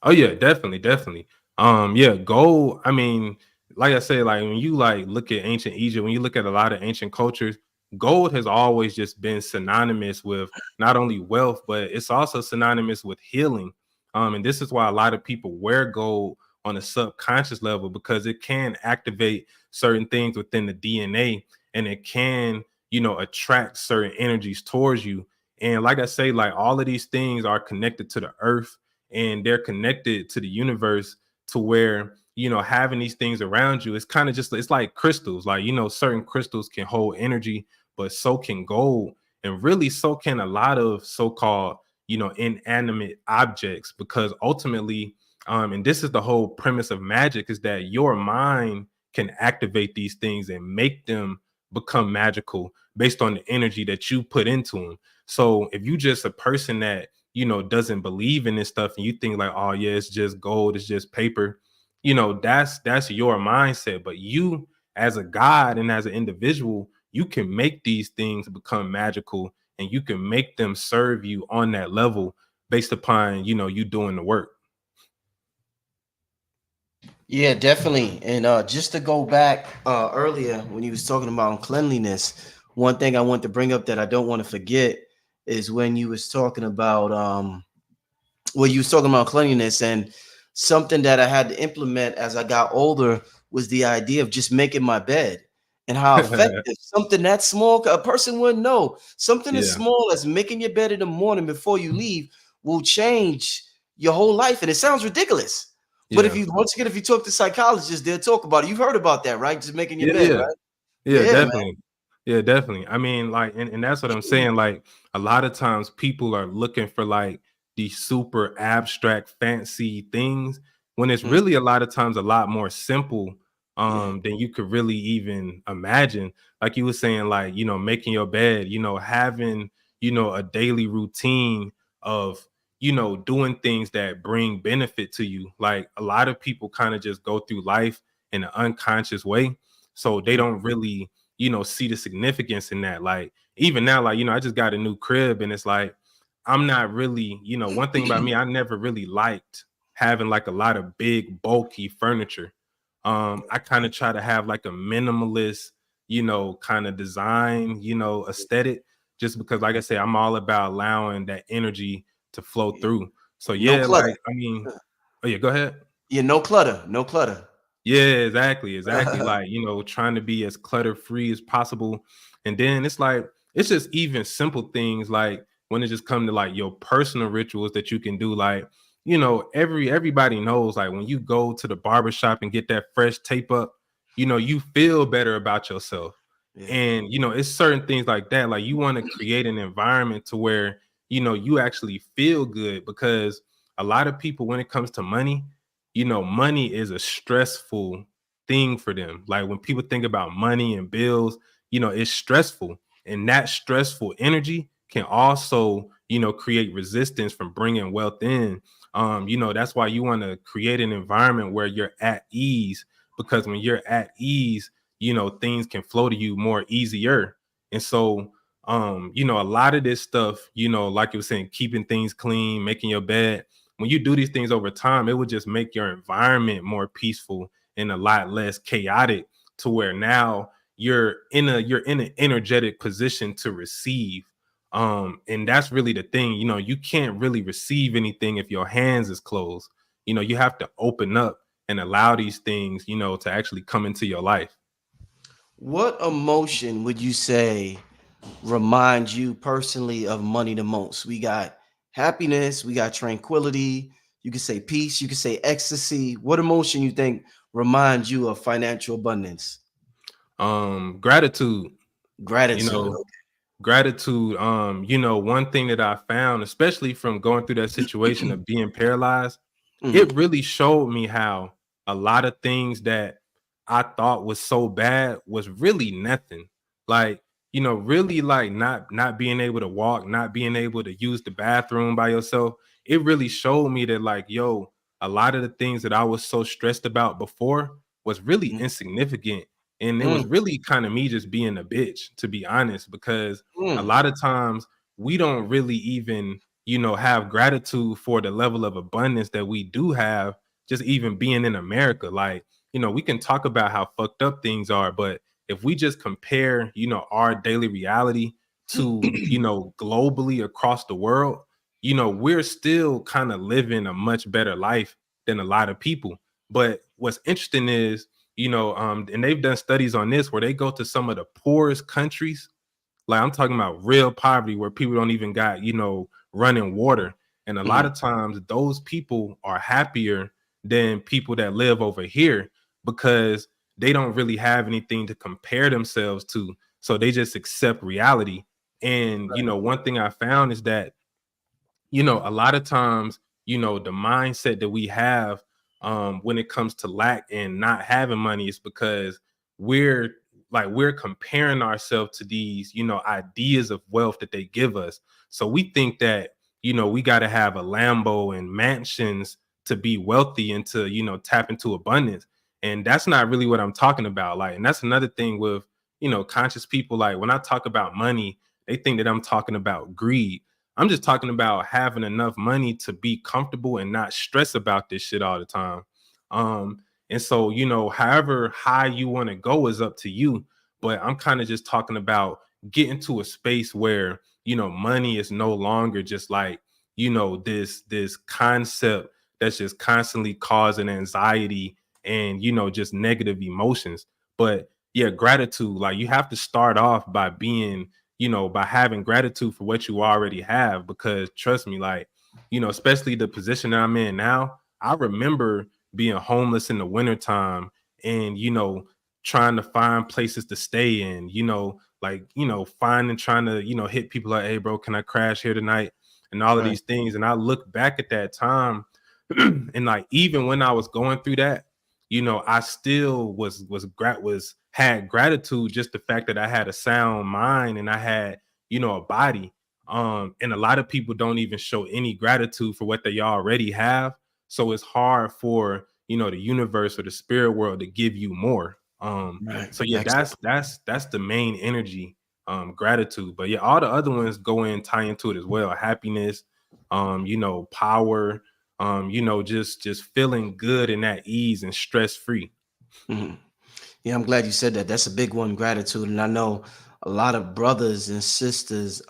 Oh yeah, definitely, definitely. Yeah, gold. I mean, like I said, like when you like look at ancient Egypt, when you look at a lot of ancient cultures, gold has always just been synonymous with not only wealth, but it's also synonymous with healing. And this is why a lot of people wear gold on a subconscious level, because it can activate certain things within the DNA, and it can, attract certain energies towards you. And like I say, like all of these things are connected to the earth, and they're connected to the universe, to where having these things around you, it's kind of just, it's like crystals. Like certain crystals can hold energy, but so can gold, and really so can a lot of so-called inanimate objects. Because ultimately, and this is the whole premise of magic, is that your mind can activate these things and make them become magical based on the energy that you put into them. So if you just a person that doesn't believe in this stuff, and you think like, oh yeah, it's just gold, it's just paper, that's your mindset. But you, as a god and as an individual, you can make these things become magical, and you can make them serve you on that level based upon you doing the work. Yeah, definitely. And just to go back earlier when you was talking about cleanliness, one thing I want to bring up that I don't want to forget is when you was talking about well, you was talking about cleanliness, and something that I had to implement as I got older was the idea of just making my bed, and how effective something that small, a person wouldn't know. Something as Yeah, small as making your bed in the morning before you leave will change your whole life. And it sounds ridiculous. But if yeah, you once again, if you talk to psychologists, they'll talk about it. You've heard about that, right? Just making your yeah, bed, yeah. right? Yeah, Yeah, man. definitely. Yeah, definitely. I mean, like, and that's what I'm saying. Like, a lot of times people are looking for like these super abstract, fancy things, when it's Mhm. really a lot of times a lot more simple Yeah. than you could really even imagine. Like you were saying, like, making your bed, having, a daily routine of, doing things that bring benefit to you. Like a lot of people kind of just go through life in an unconscious way. So they Mm. don't really, see the significance in that. Like even now, like, I just got a new crib and it's like, I'm not really, one thing about me, I never really liked having like a lot of big, bulky furniture. I kind of try to have like a minimalist, kind of design, aesthetic, just because, like I say, I'm all about allowing that energy to flow through. So No yeah, clutter. like I mean, oh yeah, go ahead. Yeah, no clutter. No clutter. Yeah, exactly. Like, trying to be as clutter free as possible. And then it's like, it's just even simple things like when it just come to like your personal rituals that you can do. Like, everybody knows like when you go to the barber shop and get that fresh tape up, you feel better about yourself. Yeah. And it's certain things like that. Like you want to create an environment to where, you actually feel good because a lot of people, when it comes to money, money is a stressful thing for them. Like when people think about money and bills, it's stressful. And that stressful energy can also, create resistance from bringing wealth in. That's why you want to create an environment where you're at ease, because when you're at ease, things can flow to you more easier. And so, a lot of this stuff, like you were saying, keeping things clean, making your bed, when you do these things over time, it would just make your environment more peaceful and a lot less chaotic, to where now you're in an energetic position to receive. And that's really the thing. You can't really receive anything if your hands is closed. You have to open up and allow these things, to actually come into your life. What emotion would you say reminds you personally of money the most? We got happiness, we got tranquility, you could say peace, you could say ecstasy. What emotion you think reminds you of financial abundance? Gratitude. you Gratitude. know Gratitude. One thing that I found, especially from going through that situation Okay. of being paralyzed, Mhm, it really showed me how a lot of things that I thought was so bad was really nothing. Like, really, like not being able to walk, not being able to use the bathroom by yourself. It really showed me that, like, yo, a lot of the things that I was so stressed about before was really mhm, insignificant. And it mm, was really kind of me just being a bitch, to be honest, because a mm. lot of times we don't really even, have gratitude for the level of abundance that we do have, just even being in America. Like, we can talk about how fucked up things are, but if we just compare, our daily reality to, globally across the world, we're still kind of living a much better life than a lot of people. But what's interesting is, and they've done studies on this where they go to some of the poorest countries, like I'm talking about real poverty where people don't even got, running water. And a lot Mhm. of times those people are happier than people that live over here, because they don't really have anything to compare themselves to. So they just accept reality. And, one thing I found is that, a lot of times, the mindset that we have, when it comes to lack and not having money, is because we're we're comparing ourselves to these, ideas of wealth that they give us. So we think that, we got to have a Lambo and mansions to be wealthy and to, tap into abundance. And that's not really what I'm talking about. Like, and that's another thing with, conscious people. Like when I talk about money, they think that I'm talking about greed. I'm just talking about having enough money to be comfortable and not stress about this shit all the time. And so, however high you want to go is up to you. But I'm kind of just talking about getting to a space where, money is no longer just like, this concept that's just constantly causing anxiety and, just negative emotions. But yeah, gratitude, like you have to start off by being, by having gratitude for what you already have. Because trust me, like, especially the position that I'm in now, I remember being homeless in the wintertime and, trying to find places to stay in, like, finding, trying to, hit people like, hey, bro, can I crash here tonight? And all of Right. these things. And I look back at that time and like, even when I was going through that, I still was had gratitude, just the fact that I had a sound mind and I had, a body. And a lot of people don't even show any gratitude for what they already have. So it's hard for, the universe or the spirit world to give you more. Right. So yeah, Excellent. that's the main energy, gratitude. But yeah, all the other ones go in, tie into it as well. Happiness, power, just feeling good and at ease and stress free. Mhm. Yeah, I'm glad you said that. That's a big one, gratitude. And I know a lot of brothers and sisters,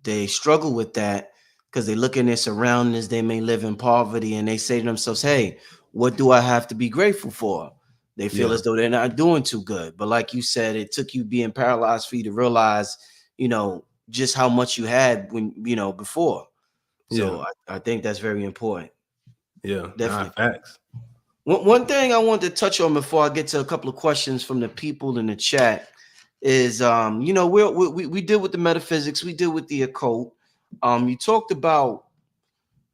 they struggle with that because they look in their surroundings. They may live in poverty and they say to themselves, hey, what do I have to be grateful for? They feel Yeah, as though they're not doing too good. But like you said, it took you being paralyzed for you to realize, just how much you had when, before. yeah, So I think that's very important. yeah. Nah, Definitely. facts. One thing I wanted to touch on before I get to a couple of questions from the people in the chat is, we deal with the metaphysics, we deal with the occult. You talked about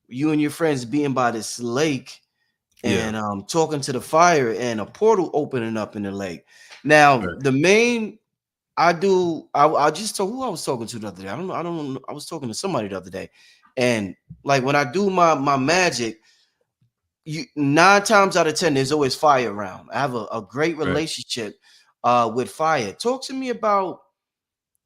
you and your friends being by this lake Yeah, and talking to the fire and a portal opening up in the lake. Now, right, the main I just told who I was talking to the other day. I don't know. I was talking to somebody the other day, and like when I do my magic, you 9 times out of 10 there's always fire around. I have a great right, relationship with fire. Talk to me about,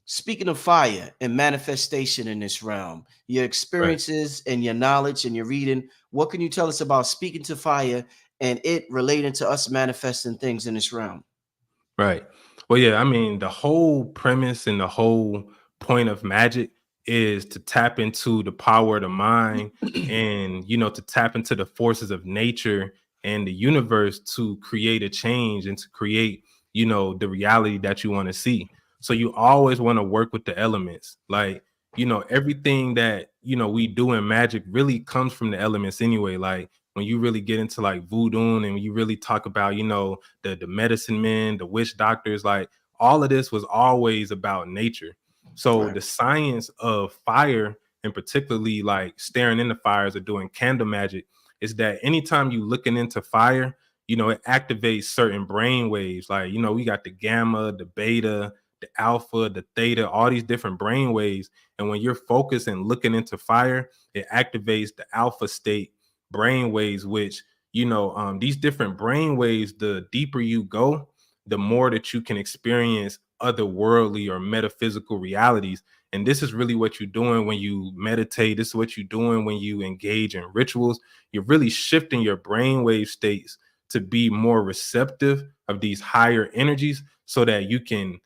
speaking of fire and manifestation in this realm, your right. experiences and your knowledge and your reading. What can you tell us about speaking to fire and it relating to us manifesting things in this realm? Right. Well, yeah, I mean, the whole premise and the whole point of magic is to tap into the power of the mind and, to tap into the forces of nature and the universe to create a change and to create, the reality that you want to see. So you always want to work with the elements. Like, everything that, we do in magic really comes from the elements anyway. Like when you really get into like voodoo and when you really talk about, the medicine men, the witch doctors, like all of this was always about nature. So Right. the science of fire, and particularly like staring into fires or doing candle magic, is that anytime you looking into fire, it activates certain brain waves. Like, we got the gamma, the beta, the alpha, the theta, all these different brain waves. And when you're focused and looking into fire, it activates the alpha state brain waves, which these different brain waves, the deeper you go, the more that you can experience otherworldly or metaphysical realities. And this is really what you're doing when you meditate. This is what you're doing when you engage in rituals. You're really shifting your brainwave states to be more receptive of these higher energies so that you can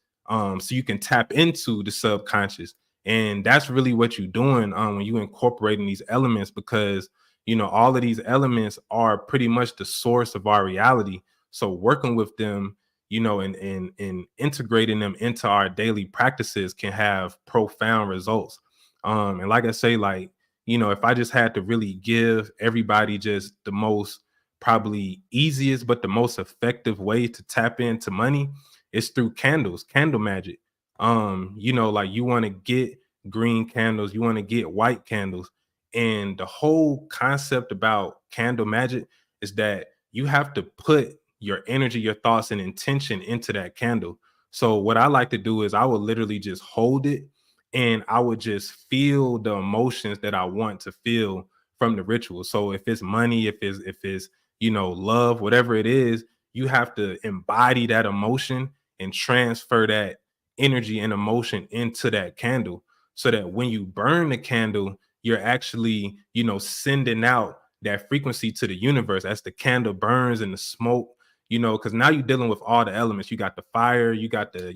tap into the subconscious. And that's really what you're doing when you incorporating these elements, because all of these elements are pretty much the source of our reality. So working with them, and integrating them into our daily practices can have profound results. And like I say, like, if I just had to really give everybody just the most probably easiest but the most effective way to tap into money, it's through candles, candle magic. Like you want to get green candles, you want to get white candles. And the whole concept about candle magic is that you have to put your energy, your thoughts, and intention into that candle. So, what I like to do is I would literally just hold it and I would just feel the emotions that I want to feel from the ritual. So, if it's money, if it's love, whatever it is, you have to embody that emotion and transfer that energy and emotion into that candle so that when you burn the candle, you're actually, sending out that frequency to the universe as the candle burns and the smoke, because now you're dealing with all the elements. You got the fire, you got the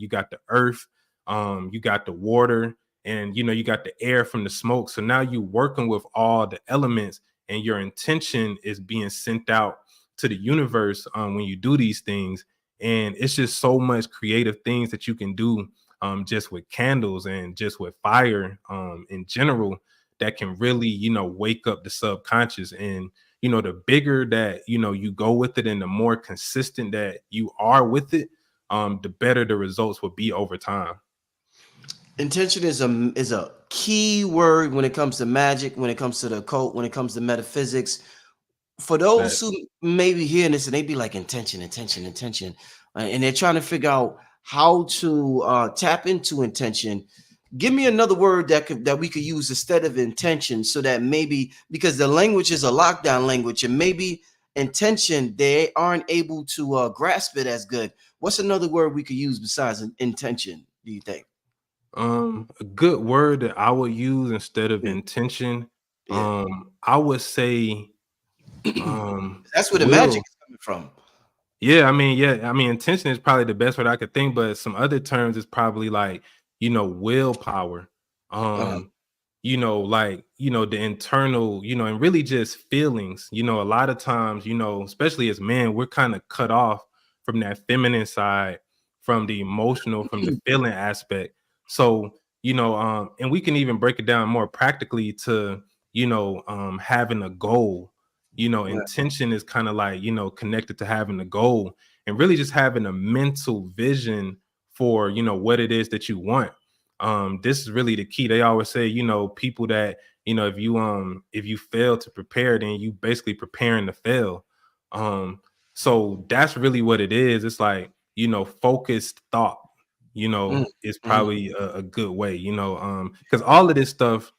earth, you got the water, and you got the air from the smoke. So now you're working with all the elements, and your intention is being sent out to the universe when you do these things. And it's just so much creative things that you can do just with candles and just with fire in general that can really wake up the subconscious. And the bigger that you go with it and the more consistent that you are with it, the better the results will be over time. Intention is a key word when it comes to magic, when it comes to the occult, when it comes to metaphysics. For those That who may be hearing this and they be like intention, intention, intention, and they're trying to figure out how to tap into intention. Give me another word that we could use instead of intention, so that maybe, because the language is a lockdown language, and maybe intention they aren't able to grasp it as good. What's another word we could use besides intention? Do you think? a good word that I would use instead of Yeah, intention, yeah. I would say That's where the magic will. is coming from. Yeah, I mean, intention is probably the best word I could think, but some other terms is probably like, willpower. Uh, Um, like, the internal, and really just feelings. A lot of times, especially as men, we're kind of cut off from that feminine side, from the emotional, from the feeling aspect. So, and we can even break it down more practically to, having a goal. yeah. Intention is kind of like, connected to having a goal and really just having a mental vision for, what it is that you want. This is really the key. They always say, people that, if you fail to prepare, then you basically preparing to fail. um so that's really what it is. It's like, focused thought, Mm, is mm. probably a good way, because all of this stuff,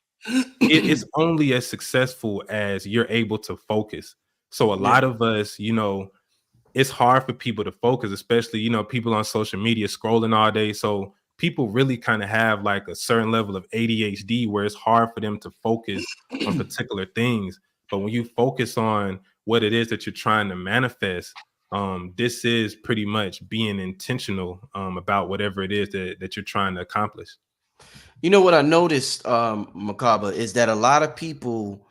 it's only as successful as you're able to focus. So a Yeah. lot of us, it's hard for people to focus, especially, people on social media scrolling all day. So people really kind of have like a certain level of ADHD where it's hard for them to focus on particular things. But when you focus on what it is that you're trying to manifest, this is pretty much being intentional about whatever it is that you're trying to accomplish. You know what I noticed, Makaba, is that a lot of people,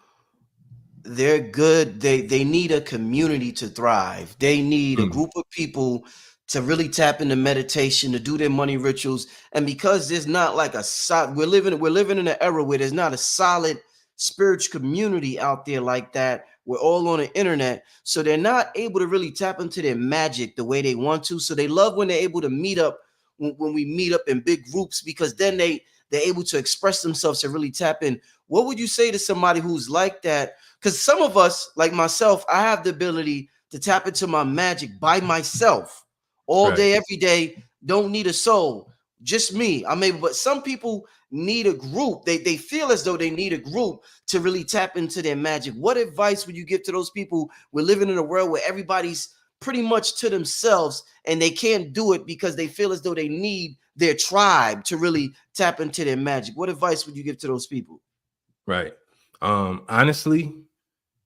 they're good. They need a community to thrive. They need a Mm, group of people to really tap into meditation, to do their money rituals. And because there's not like a solid, we're living in an era where there's not a solid spiritual community out there like that. We're all on the internet, so they're not able to really tap into their magic the way they want to. So they love when they're able to meet up, when we meet up in big groups, because then they're able to express themselves to really tap in. What would you say to somebody who's like that? Because some of us, like myself, I have the ability to tap into my magic by myself all right. day, every day. Don't need a soul, just me. I'm able, but some people need a group. They feel as though they need a group to really tap into their magic. What advice would you give to those people? We're living in a world where everybody's pretty much to themselves and they can't do it because they feel as though they need their tribe to really tap into their magic. What advice would you give to those people? Right. Honestly,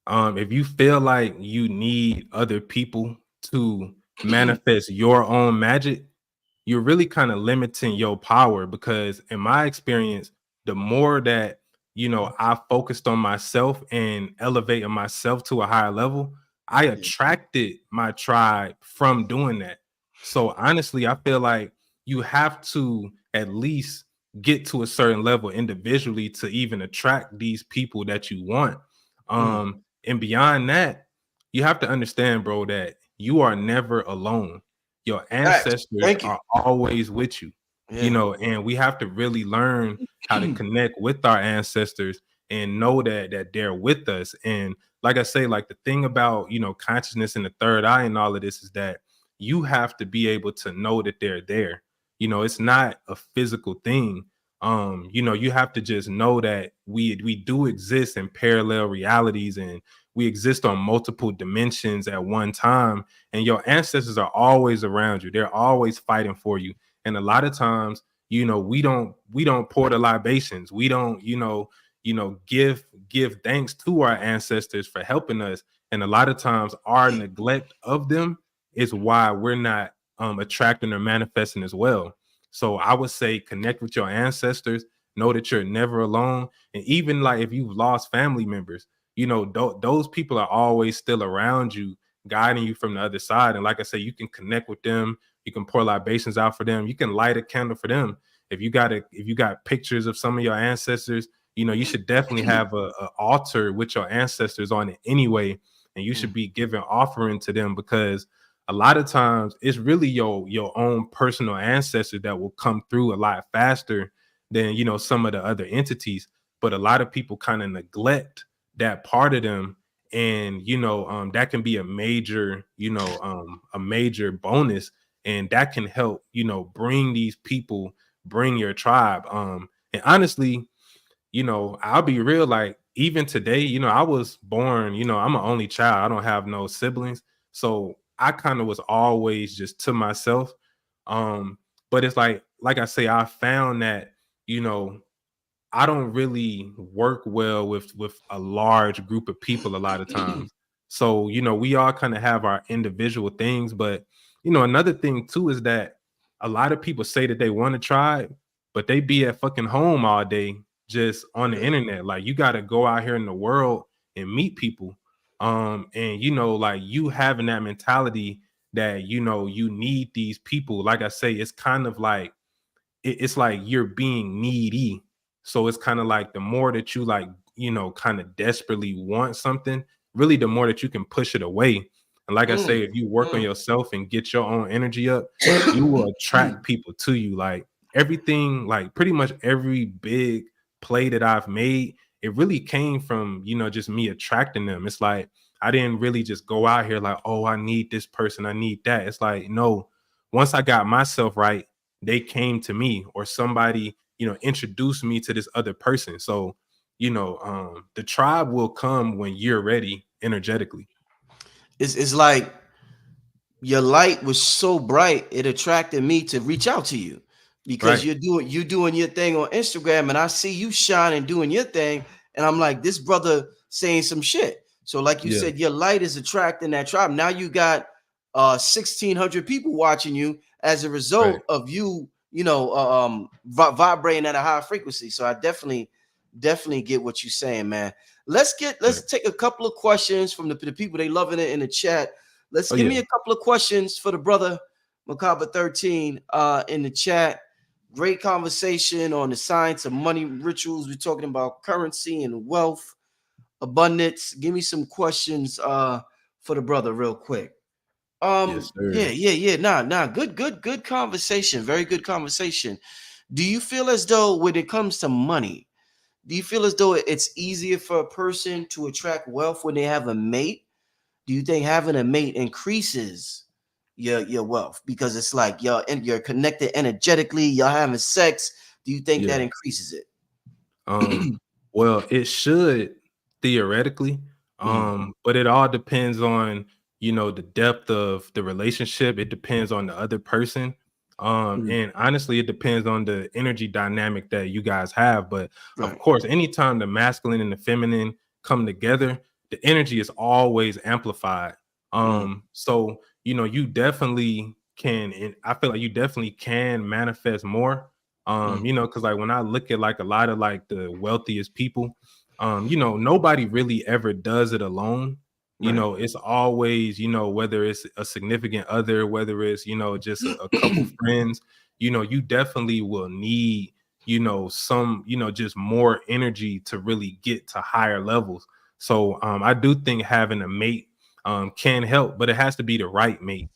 if you feel like you need other people to manifest your own magic, you're really kind of limiting your power, because in my experience, the more that, I focused on myself and elevating myself to a higher level, I Yeah. attracted my tribe from doing that. So honestly, I feel like you have to at least get to a certain level individually to even attract these people that you want. Mm. And beyond that, you have to understand, bro, that you are never alone. Your Facts. ancestors Thank you. are always with you, Yeah. and we have to really learn how to connect with our ancestors and know that they're with us. And like I say, like the thing about, consciousness and the third eye and all of this is that you have to be able to know that they're there. It's not a physical thing. You have to just know that we do exist in parallel realities, and we exist on multiple dimensions at one time, and your ancestors are always around you. They're always fighting for you. And a lot of times, we don't pour the libations. We don't, give thanks to our ancestors for helping us. And a lot of times our neglect of them is why we're not attracting or manifesting as well. So I would say connect with your ancestors, know that you're never alone. And even like if you've lost family members, those people are always still around you, guiding you from the other side. And like I say, you can connect with them. You can pour libations out for them. You can light a candle for them. If you got pictures of some of your ancestors, you should definitely have a altar with your ancestors on it anyway, and you should Mm. be giving offering to them, because a lot of times it's really your own personal ancestors that will come through a lot faster than, some of the other entities. But a lot of people kind of neglect that part of them, and that can be a major, a major bonus, and that can help, bring these people, bring your tribe. And honestly, I'll be real, like even today, I was born, I'm an only child. I don't have no siblings. So I kind of was always just to myself. Um, but it's like I say, I found that, you know, I don't really work well with a large group of people a lot of times. So, we all kind of have our individual things, but another thing too is that a lot of people say that they want to try, but they be at fucking home all day just on the Yeah. internet. Like you got to go out here in the world and meet people. And like you having that mentality that you need these people. Like I say, it's kind of like it's like you're being needy. So it's kind of like the more that you like, kind of desperately want something, really the more that you can push it away. And like I Mm, say, if you work on mm. yourself and get your own energy up, you will attract people to you. Like everything, like pretty much every big play that I've made, it really came from, just me attracting them. It's like I didn't really just go out here like, oh, I need this person, I need that. It's like, no, once I got myself right, they came to me, or somebody introduced me to this other person. So the tribe will come when you're ready energetically. It's like your light was so bright it attracted me to reach out to you because Right. you're doing your thing on Instagram, and I see you shining doing your thing, and I'm like, this brother saying some shit. So like you Yeah. said, your light is attracting that tribe. Now you got 1,600 people watching you as a Right. result of you, vibrating at a high frequency. So I definitely get what you're saying, man. Right. Let's take a couple of questions from the people. They loving it in the chat. Let's Oh give me yeah. a couple of questions for the brother Merkabah13 in the chat. Great conversation on the science of money rituals. We're talking about currency and wealth, abundance. Give me some questions for the brother real quick. Yes, Yeah, sir. yeah, yeah. Nah. Good conversation. Very good conversation. Do you feel as though when it comes to money, do you feel as though it's easier for a person to attract wealth when they have a mate? Do you think having a mate increases your wealth because it's like you're connected energetically, y'all having sex? Do you think that Yeah. increases it? Um, well, it should theoretically, Mm, but it all depends on, the depth of the relationship. It depends on the other person. mm, And honestly, it depends on the energy dynamic that you guys have. But of right. course, anytime the masculine and the feminine come together, the energy is always amplified. Mm, So, you definitely can, and I feel like you definitely can manifest more, mm, because like when I look at like a lot of like the wealthiest people, nobody really ever does it alone. right. It's always, whether it's a significant other, whether it's, just a couple friends, you definitely will need, some, just more energy to really get to higher levels. So I do think having a mate can help, but it has to be the right mate,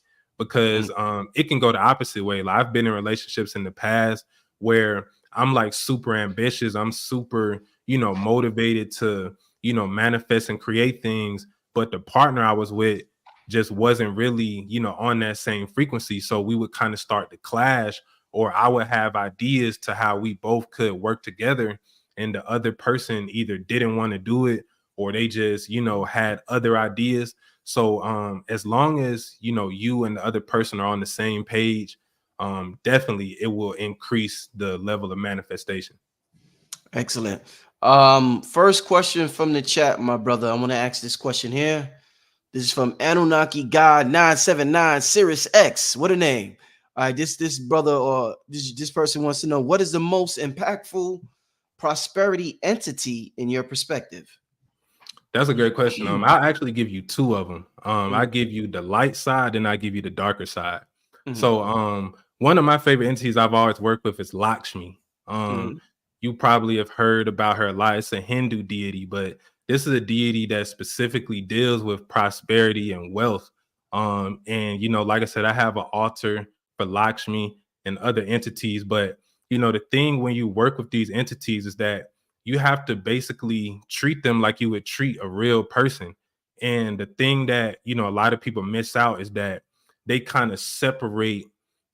Mm, because it can go the opposite way. Like I've been in relationships in the past where I'm like super ambitious. I'm super, motivated to, manifest and create things. But the partner I was with just wasn't really, on that same frequency. So we would kind of start to clash, or I would have ideas to how we both could work together. And the other person either didn't want to do it, or they just, had other ideas. So as long as, you and the other person are on the same page, definitely it will increase the level of manifestation. excellent. First question from the chat, my brother. I'm gonna ask this question here. This is from Anunnaki God 979 Sirius X. What a name. All right, this brother or this person wants to know, what is the most impactful prosperity entity in your perspective? That's a great question. I'll actually give you two of them. I Mm, give you the light side, and I give you the darker side. mhm, So, one of my favorite entities I've always worked with is Lakshmi. mhm, You probably have heard about her a lot. It's a Hindu deity, but this is a deity that specifically deals with prosperity and wealth. And like I said, I have an altar for Lakshmi and other entities. But the thing when you work with these entities is that you have to basically treat them like you would treat a real person. And the thing that, a lot of people miss out is that they kind of separate,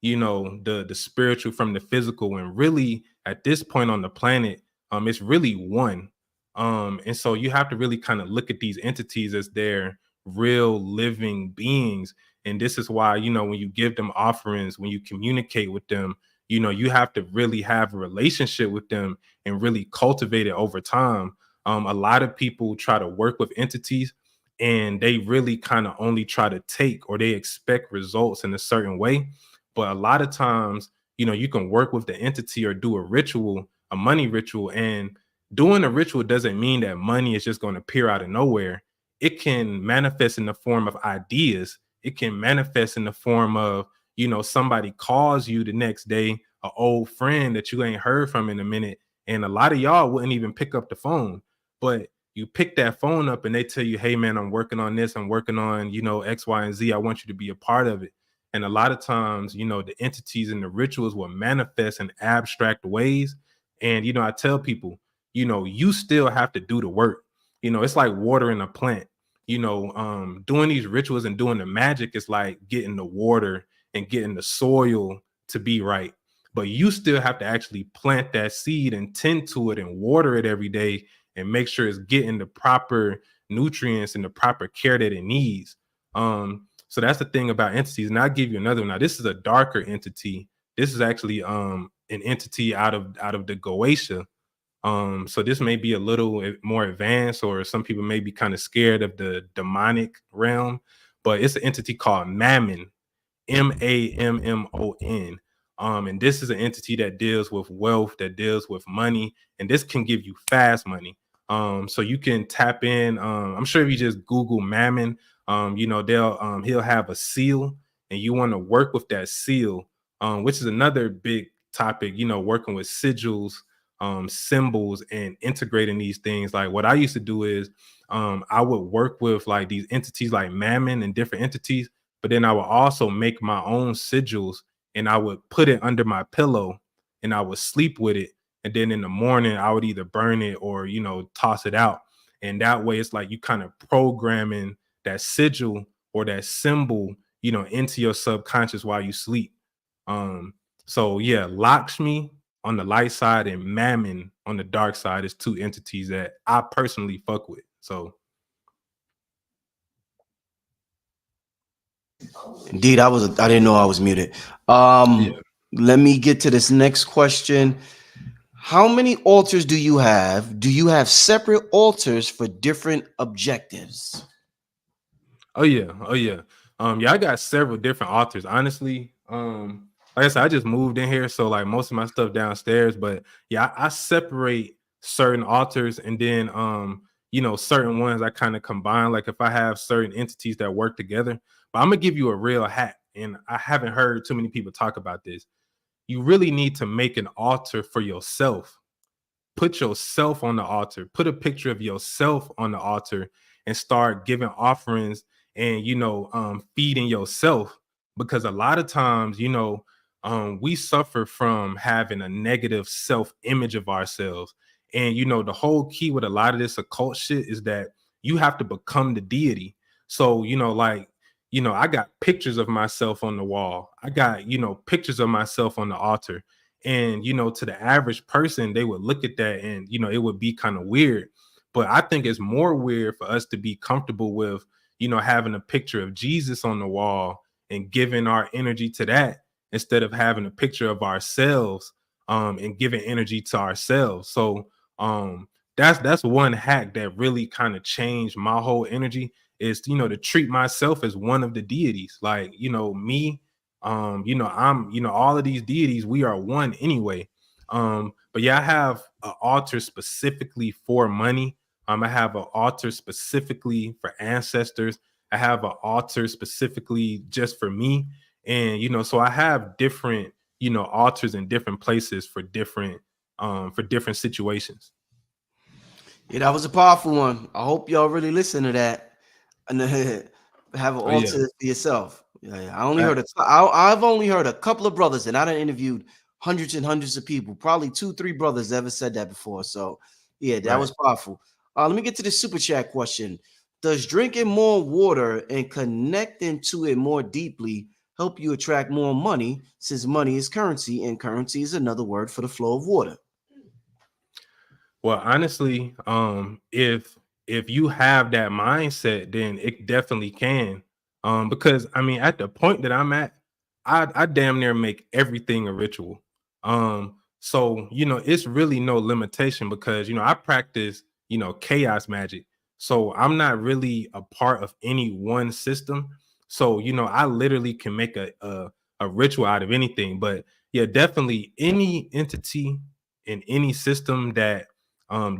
the spiritual from the physical. And really, at this point on the planet, it's really one. And so you have to really kind of look at these entities as their real living beings. And this is why, when you give them offerings, when you communicate with them, you have to really have a relationship with them and really cultivate it over time. A lot of people try to work with entities and they really kind of only try to take, or they expect results in a certain way. But a lot of times, you can work with the entity or do a ritual, a money ritual. And doing a ritual doesn't mean that money is just going to appear out of nowhere. It can manifest in the form of ideas. It can manifest in the form of, somebody calls you the next day, an old friend that you ain't heard from in a minute. And a lot of y'all wouldn't even pick up the phone. But you pick that phone up and they tell you, hey man, I'm working on this, I'm working on, X, Y, and Z. I want you to be a part of it. And a lot of times, the entities and the rituals will manifest in abstract ways. And, I tell people, you still have to do the work. It's like watering a plant. Doing these rituals and doing the magic is like getting the water and getting the soil to be right. But you still have to actually plant that seed and tend to it and water it every day and make sure it's getting the proper nutrients and the proper care that it needs. So that's the thing about entities. And I'll give you another one. Now, this is a darker entity. This is actually an entity out of the Goetia. So this may be a little more advanced, or some people may be kind of scared of the demonic realm, but it's an entity called Mammon, Mammon. And this is an entity that deals with wealth, that deals with money, and this can give you fast money. So you can tap in. I'm sure if you just Google Mammon, he'll have a seal, and you want to work with that seal, which is another big topic. Working with sigils, symbols, and integrating these things. Like what I used to do is, I would work with like these entities like Mammon and different entities, but then I would also make my own sigils and I would put it under my pillow and I would sleep with it. And then in the morning, I would either burn it or, toss it out. And that way, it's like you kind of programming that sigil or that symbol, into your subconscious while you sleep. So yeah, Lakshmi on the light side and Mammon on the dark side is two entities that I personally fuck with. So Indeed, I didn't know I was muted. yeah. Let me get to this next question. How many altars do you have? Do you have separate altars for different objectives? Oh yeah. Oh yeah. Yeah, I got several different authors. Honestly, like I said, I just moved in here, so like most of my stuff downstairs. But yeah, I separate certain authors, and then certain ones I kind of combine. Like if I have certain entities that work together. But I'm gonna give you a real hack, and I haven't heard too many people talk about this. You really need to make an altar for yourself. Put yourself on the altar, put a picture of yourself on the altar, and start giving offerings and feeding yourself. Because a lot of times, we suffer from having a negative self-image of ourselves. And the whole key with a lot of this occult shit is that you have to become the deity. So like, I got pictures of myself on the wall. I got pictures of myself on the altar. And to the average person, they would look at that and it would be kind of weird. But I think it's more weird for us to be comfortable with having a picture of Jesus on the wall and giving our energy to that, instead of having a picture of ourselves and giving energy to ourselves. So that's one hack that really kind of changed my whole energy, is to treat myself as one of the deities. Like me, I'm all of these deities, we are one anyway. But yeah, I have an altar specifically for money. I have an altar specifically for ancestors. I have an altar specifically just for me. And so I have different altars in different places for different situations. Yeah, that was a powerful one. I hope y'all really listen to that and have an Oh yeah. altar for yourself. Yeah, I only heard Fact. a, I've only heard a couple of brothers, and I done interviewed hundreds and hundreds of people. Probably 2, 3 brothers ever said that before. So yeah, that Right. was powerful. Let me get to the super chat question. Does drinking more water and connecting to it more deeply help you attract more money, since money is currency and currency is another word for the flow of water? Well, honestly, if you have that mindset, then it definitely can. Because I mean, at the point that I'm at, I damn near make everything a ritual. So it's really no limitation because I practice chaos magic. So I'm not really a part of any one system. So I literally can make a ritual out of anything. But yeah, definitely any entity in any system that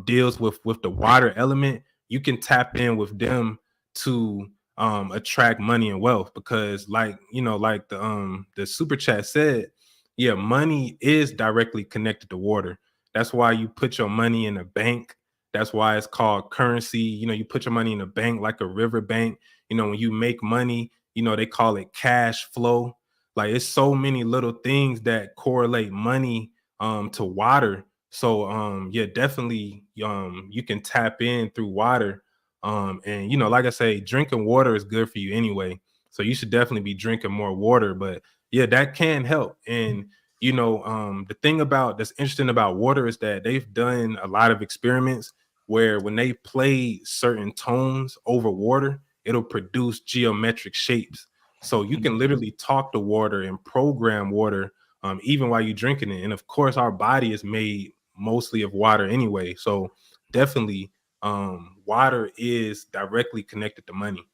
deals with the water element, you can tap in with them to attract money and wealth because like the super chat said, yeah, money is directly connected to water. That's why you put your money in a bank. That's why it's called currency. You put your money in a bank like a river bank. When you make money, they call it cash flow. Like it's so many little things that correlate money to water. So yeah, definitely you can tap in through water. And like I say, drinking water is good for you anyway. So you should definitely be drinking more water. But yeah, that can help. And the thing about that's interesting about water is that they've done a lot of experiments where when they play certain tones over water, it'll produce geometric shapes. So you can literally talk to water and program water even while you're drinking it. And of course, our body is made mostly of water anyway. So definitely, water is directly connected to money.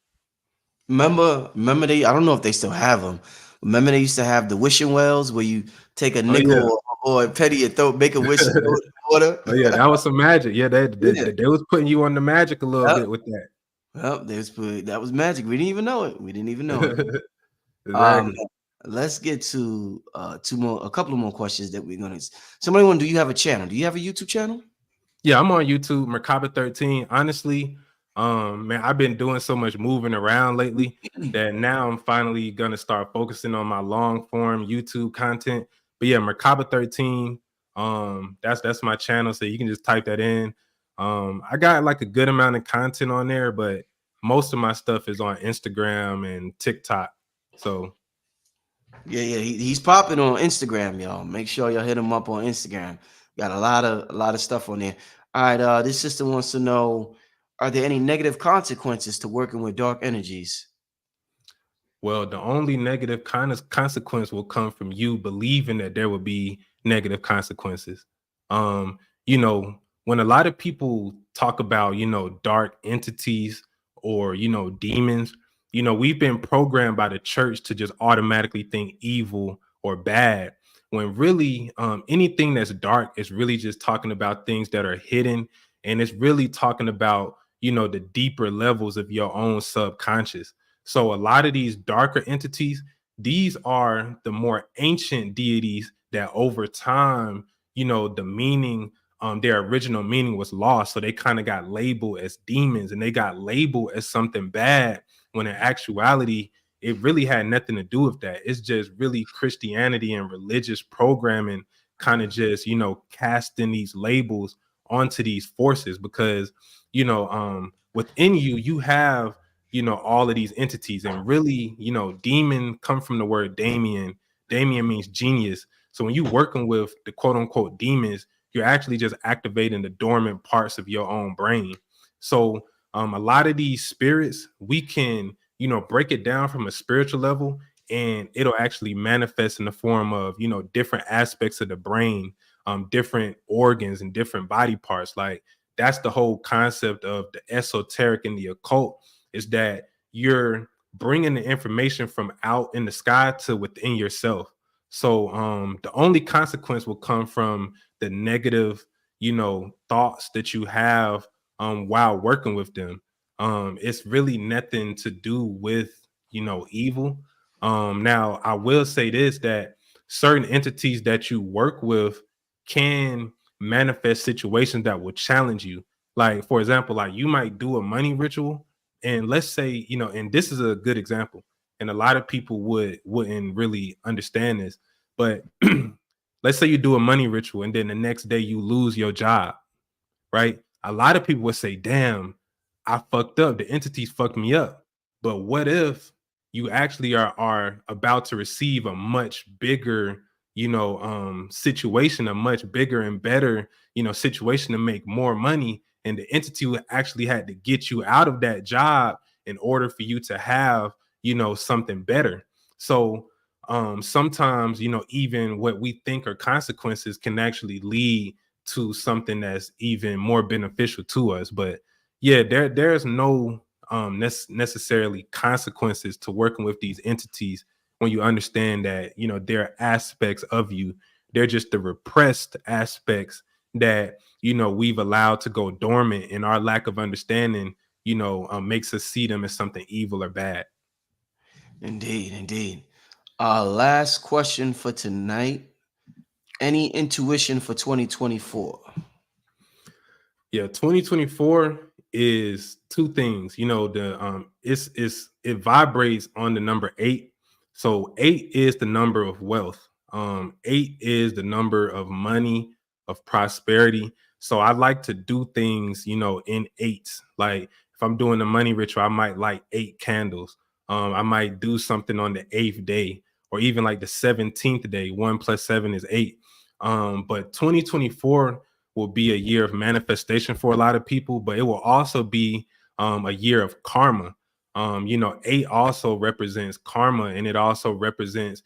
Remember they, I don't know if they still have them. Remember they used to have the wishing wells where you take a Oh yeah. nickel or a penny and throw, make a wish and throw it in the water. Oh yeah, that was some magic. Yeah, they, they, Yeah. they was putting you on the magic a little Yep. bit with Well, that was magic. We didn't even know it. We didn't even know it. that. Um, Exactly. let's get to a couple of more questions that we're gonna. Somebody want? Do you have a channel? Do you have a YouTube channel? Yeah, I'm on YouTube, Merkabah13. Honestly, man, I've been doing so much moving around lately that now I'm finally gonna start focusing on my long form YouTube content. But yeah, Merkabah13, that's my channel. So you can just type that in. I got like a good amount of content on there, but most of my stuff is on Instagram and TikTok. So Yeah, yeah, he's popping on Instagram, y'all. Make sure y'all hit him up on Instagram. Got a lot of stuff on there. All right, this sister wants to know: are there any negative consequences to working with dark energies? well, the only negative kind of consequence will come from you believing that there will be negative consequences. Um, when a lot of people talk about, dark entities or, demons, we've been programmed by the church to just automatically think evil or bad. When really, anything that's dark is really just talking about things that are hidden, and it's really talking about, the deeper levels of your own subconscious. So a lot of these darker entities, these are the more ancient deities that over time, the meaning, their original meaning was lost. So they kind of got labeled as demons and they got labeled as something bad when in actuality, it really had nothing to do with that. It's just really Christianity and religious programming kind of just, casting these labels onto these forces because, within you, you have all of these entities, and really demon come from the word Damien means genius. So when you working with the quote unquote demons, you're actually just activating the dormant parts of your own brain. So a lot of these spirits, we can break it down from a spiritual level, and it'll actually manifest in the form of different aspects of the brain, different organs and different body parts. Like that's the whole concept of the esoteric and the occult, is that you're bringing the information from out in the sky to within yourself. So the only consequence will come from the negative thoughts that you have while working with them. It's really nothing to do with evil. Now I will say this, that certain entities that you work with can manifest situations that will challenge you. Like for example, like you might do a money ritual, and let's say and this is a good example, and a lot of people wouldn't really understand this, but let's say you do a money ritual and then the next day you lose your job, right? A lot of people would say, damn, I fucked up. The entities fucked me up. But what if you actually are about to receive a much bigger, situation, a much bigger and better, situation to make more money, and the entity actually had to get you out of that job in order for you to have, something better. So sometimes, even what we think are consequences can actually lead to something that's even more beneficial to us. But yeah, there's no necessarily consequences to working with these entities when you understand that, they're aspects of you. They're just the repressed aspects that, we've allowed to go dormant, and our lack of understanding, makes us see them as something evil or bad. Indeed, indeed. Last question for tonight. Any intuition for 2024? Yeah, 2024 is two things. The it vibrates on the number 8. So 8 is the number of wealth. 8 is the number of money, of prosperity. So I like to do things, in eights. Like if I'm doing the money ritual, I might light 8 candles. I might do something on the 8th day, or even like the 17th day. 1 plus 7 is 8. But 2024 will be a year of manifestation for a lot of people, but it will also be a year of karma. 8 also represents karma, and it also represents,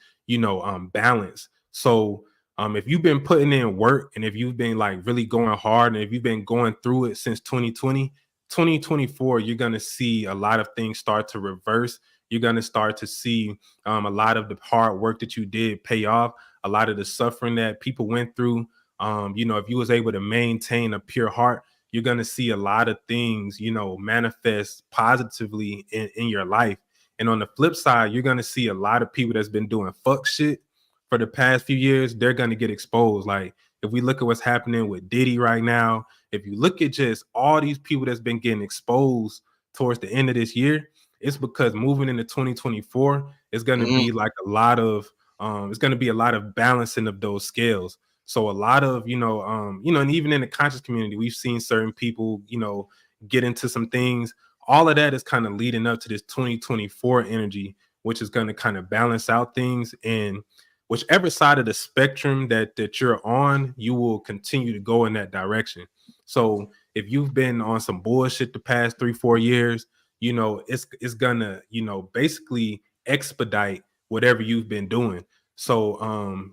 balance. So if you've been putting in work, and if you've been like really going hard, and if you've been going through it since 2020, 2024, you're going to see a lot of things start to reverse. You're going to start to see a lot of the hard work that you did pay off, a lot of the suffering that people went through. If you was able to maintain a pure heart, you're going to see a lot of things, manifest positively in your life. And on the flip side, you're going to see a lot of people that's been doing fuck shit for the past few years. They're going to get exposed. Like if we look at what's happening with Diddy right now, if you look at just all these people that's been getting exposed towards the end of this year, it's because moving into 2024 is going to Mm, be like a lot of it's going to be a lot of balancing of those scales. So a lot of, and even in the conscious community, we've seen certain people, get into some things. All of that is kind of leading up to this 2024 energy, which is going to kind of balance out things. And whichever side of the spectrum that you're on, you will continue to go in that direction. So if you've been on some bullshit the past 3-4 years, it's gonna, basically expedite whatever you've been doing. So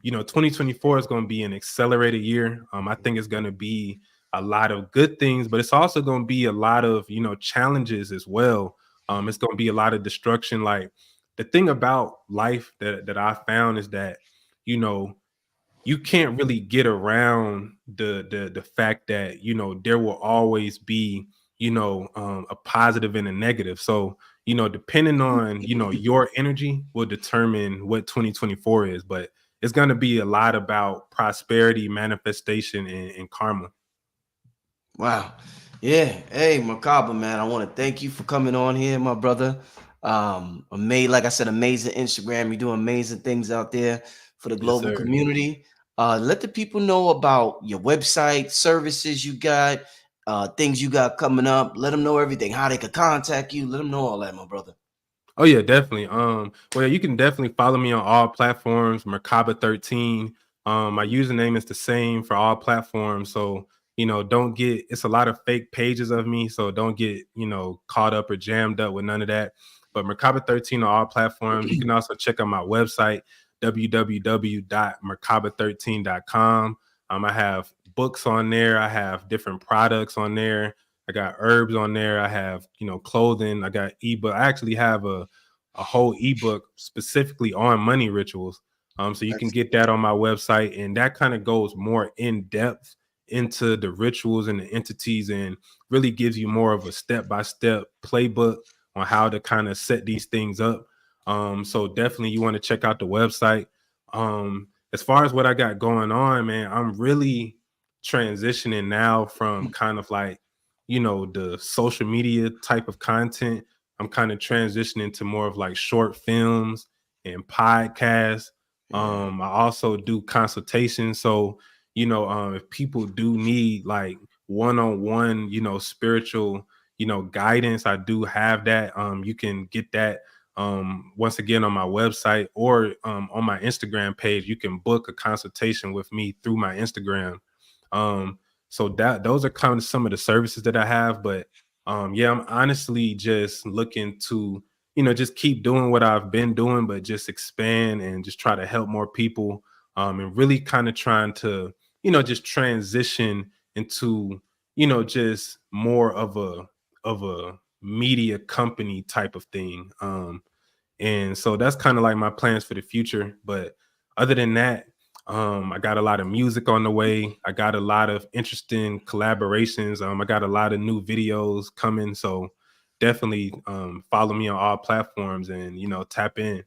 2024 is going to be an accelerated year. I think it's going to be a lot of good things, but it's also going to be a lot of, challenges as well. It's going to be a lot of destruction. Like the thing about life that I found is that, you know, you can't really get around the fact that, there will always be, a positive and a negative. So depending on, your energy will determine what 2024 is. But it's going to be a lot about prosperity, manifestation, and karma. wow. Yeah. Hey, Merkabah, man. I want to thank you for coming on here, my brother. Like I said, amazing Instagram. You do amazing things out there for the Yes, global sir. community. Let the people know about your website, services you got, things you got coming up. Let them know everything, how they could contact you. Let them know all that, my brother. Oh yeah, definitely. Well, yeah, you can definitely follow me on all platforms. Merkabah13. My username is the same for all platforms. So don't get, it's a lot of fake pages of me. So don't get caught up or jammed up with none of that. But Merkabah13 on all platforms. You can also check out my website www.merkabah13.com. I have books on there. I have different products on there. I got herbs on there. I have, clothing. I got ebook. I actually have a whole ebook specifically on money rituals. So you can get that on my website, and that kind of goes more in depth into the rituals and the entities, and really gives you more of a step-by-step playbook on how to kind of set these things up. So definitely you want to check out the website. As far as what I got going on, man, I'm really transitioning now from kind of like, the social media type of content. I'm kind of transitioning to more of like short films and podcasts. Yeah. I also do consultations. So, if people do need like one-on-one, spiritual, guidance, I do have that. You can get that once again on my website, or on my Instagram page. You can book a consultation with me through my Instagram. Um, so that those are kind of some of the services that I have. But yeah, I'm honestly just looking to, just keep doing what I've been doing, but just expand and just try to help more people. And really kind of trying to, just transition into, just more of a media company type of thing. And so that's kind of like my plans for the future. But other than that, I got a lot of music on the way. I got a lot of interesting collaborations. I got a lot of new videos coming. So definitely follow me on all platforms and, tap in.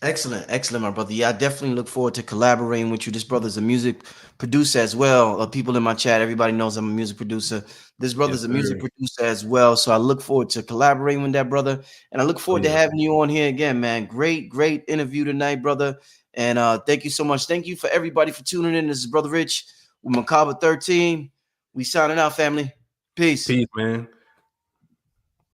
Excellent, excellent, my brother. Yeah, I definitely look forward to collaborating with you. This brother's a music producer as well. People in my chat, everybody knows I'm a music producer. This Yes, brother's a music sir. producer as well. So I look forward to collaborating with that brother. And I look Oh, forward to yeah. having you on here again, man. Great, great interview tonight, brother. And thank you so much. Thank you for everybody for tuning in. This is Brother Rich with Merkabah13. We signing out, family. Peace. Peace, man.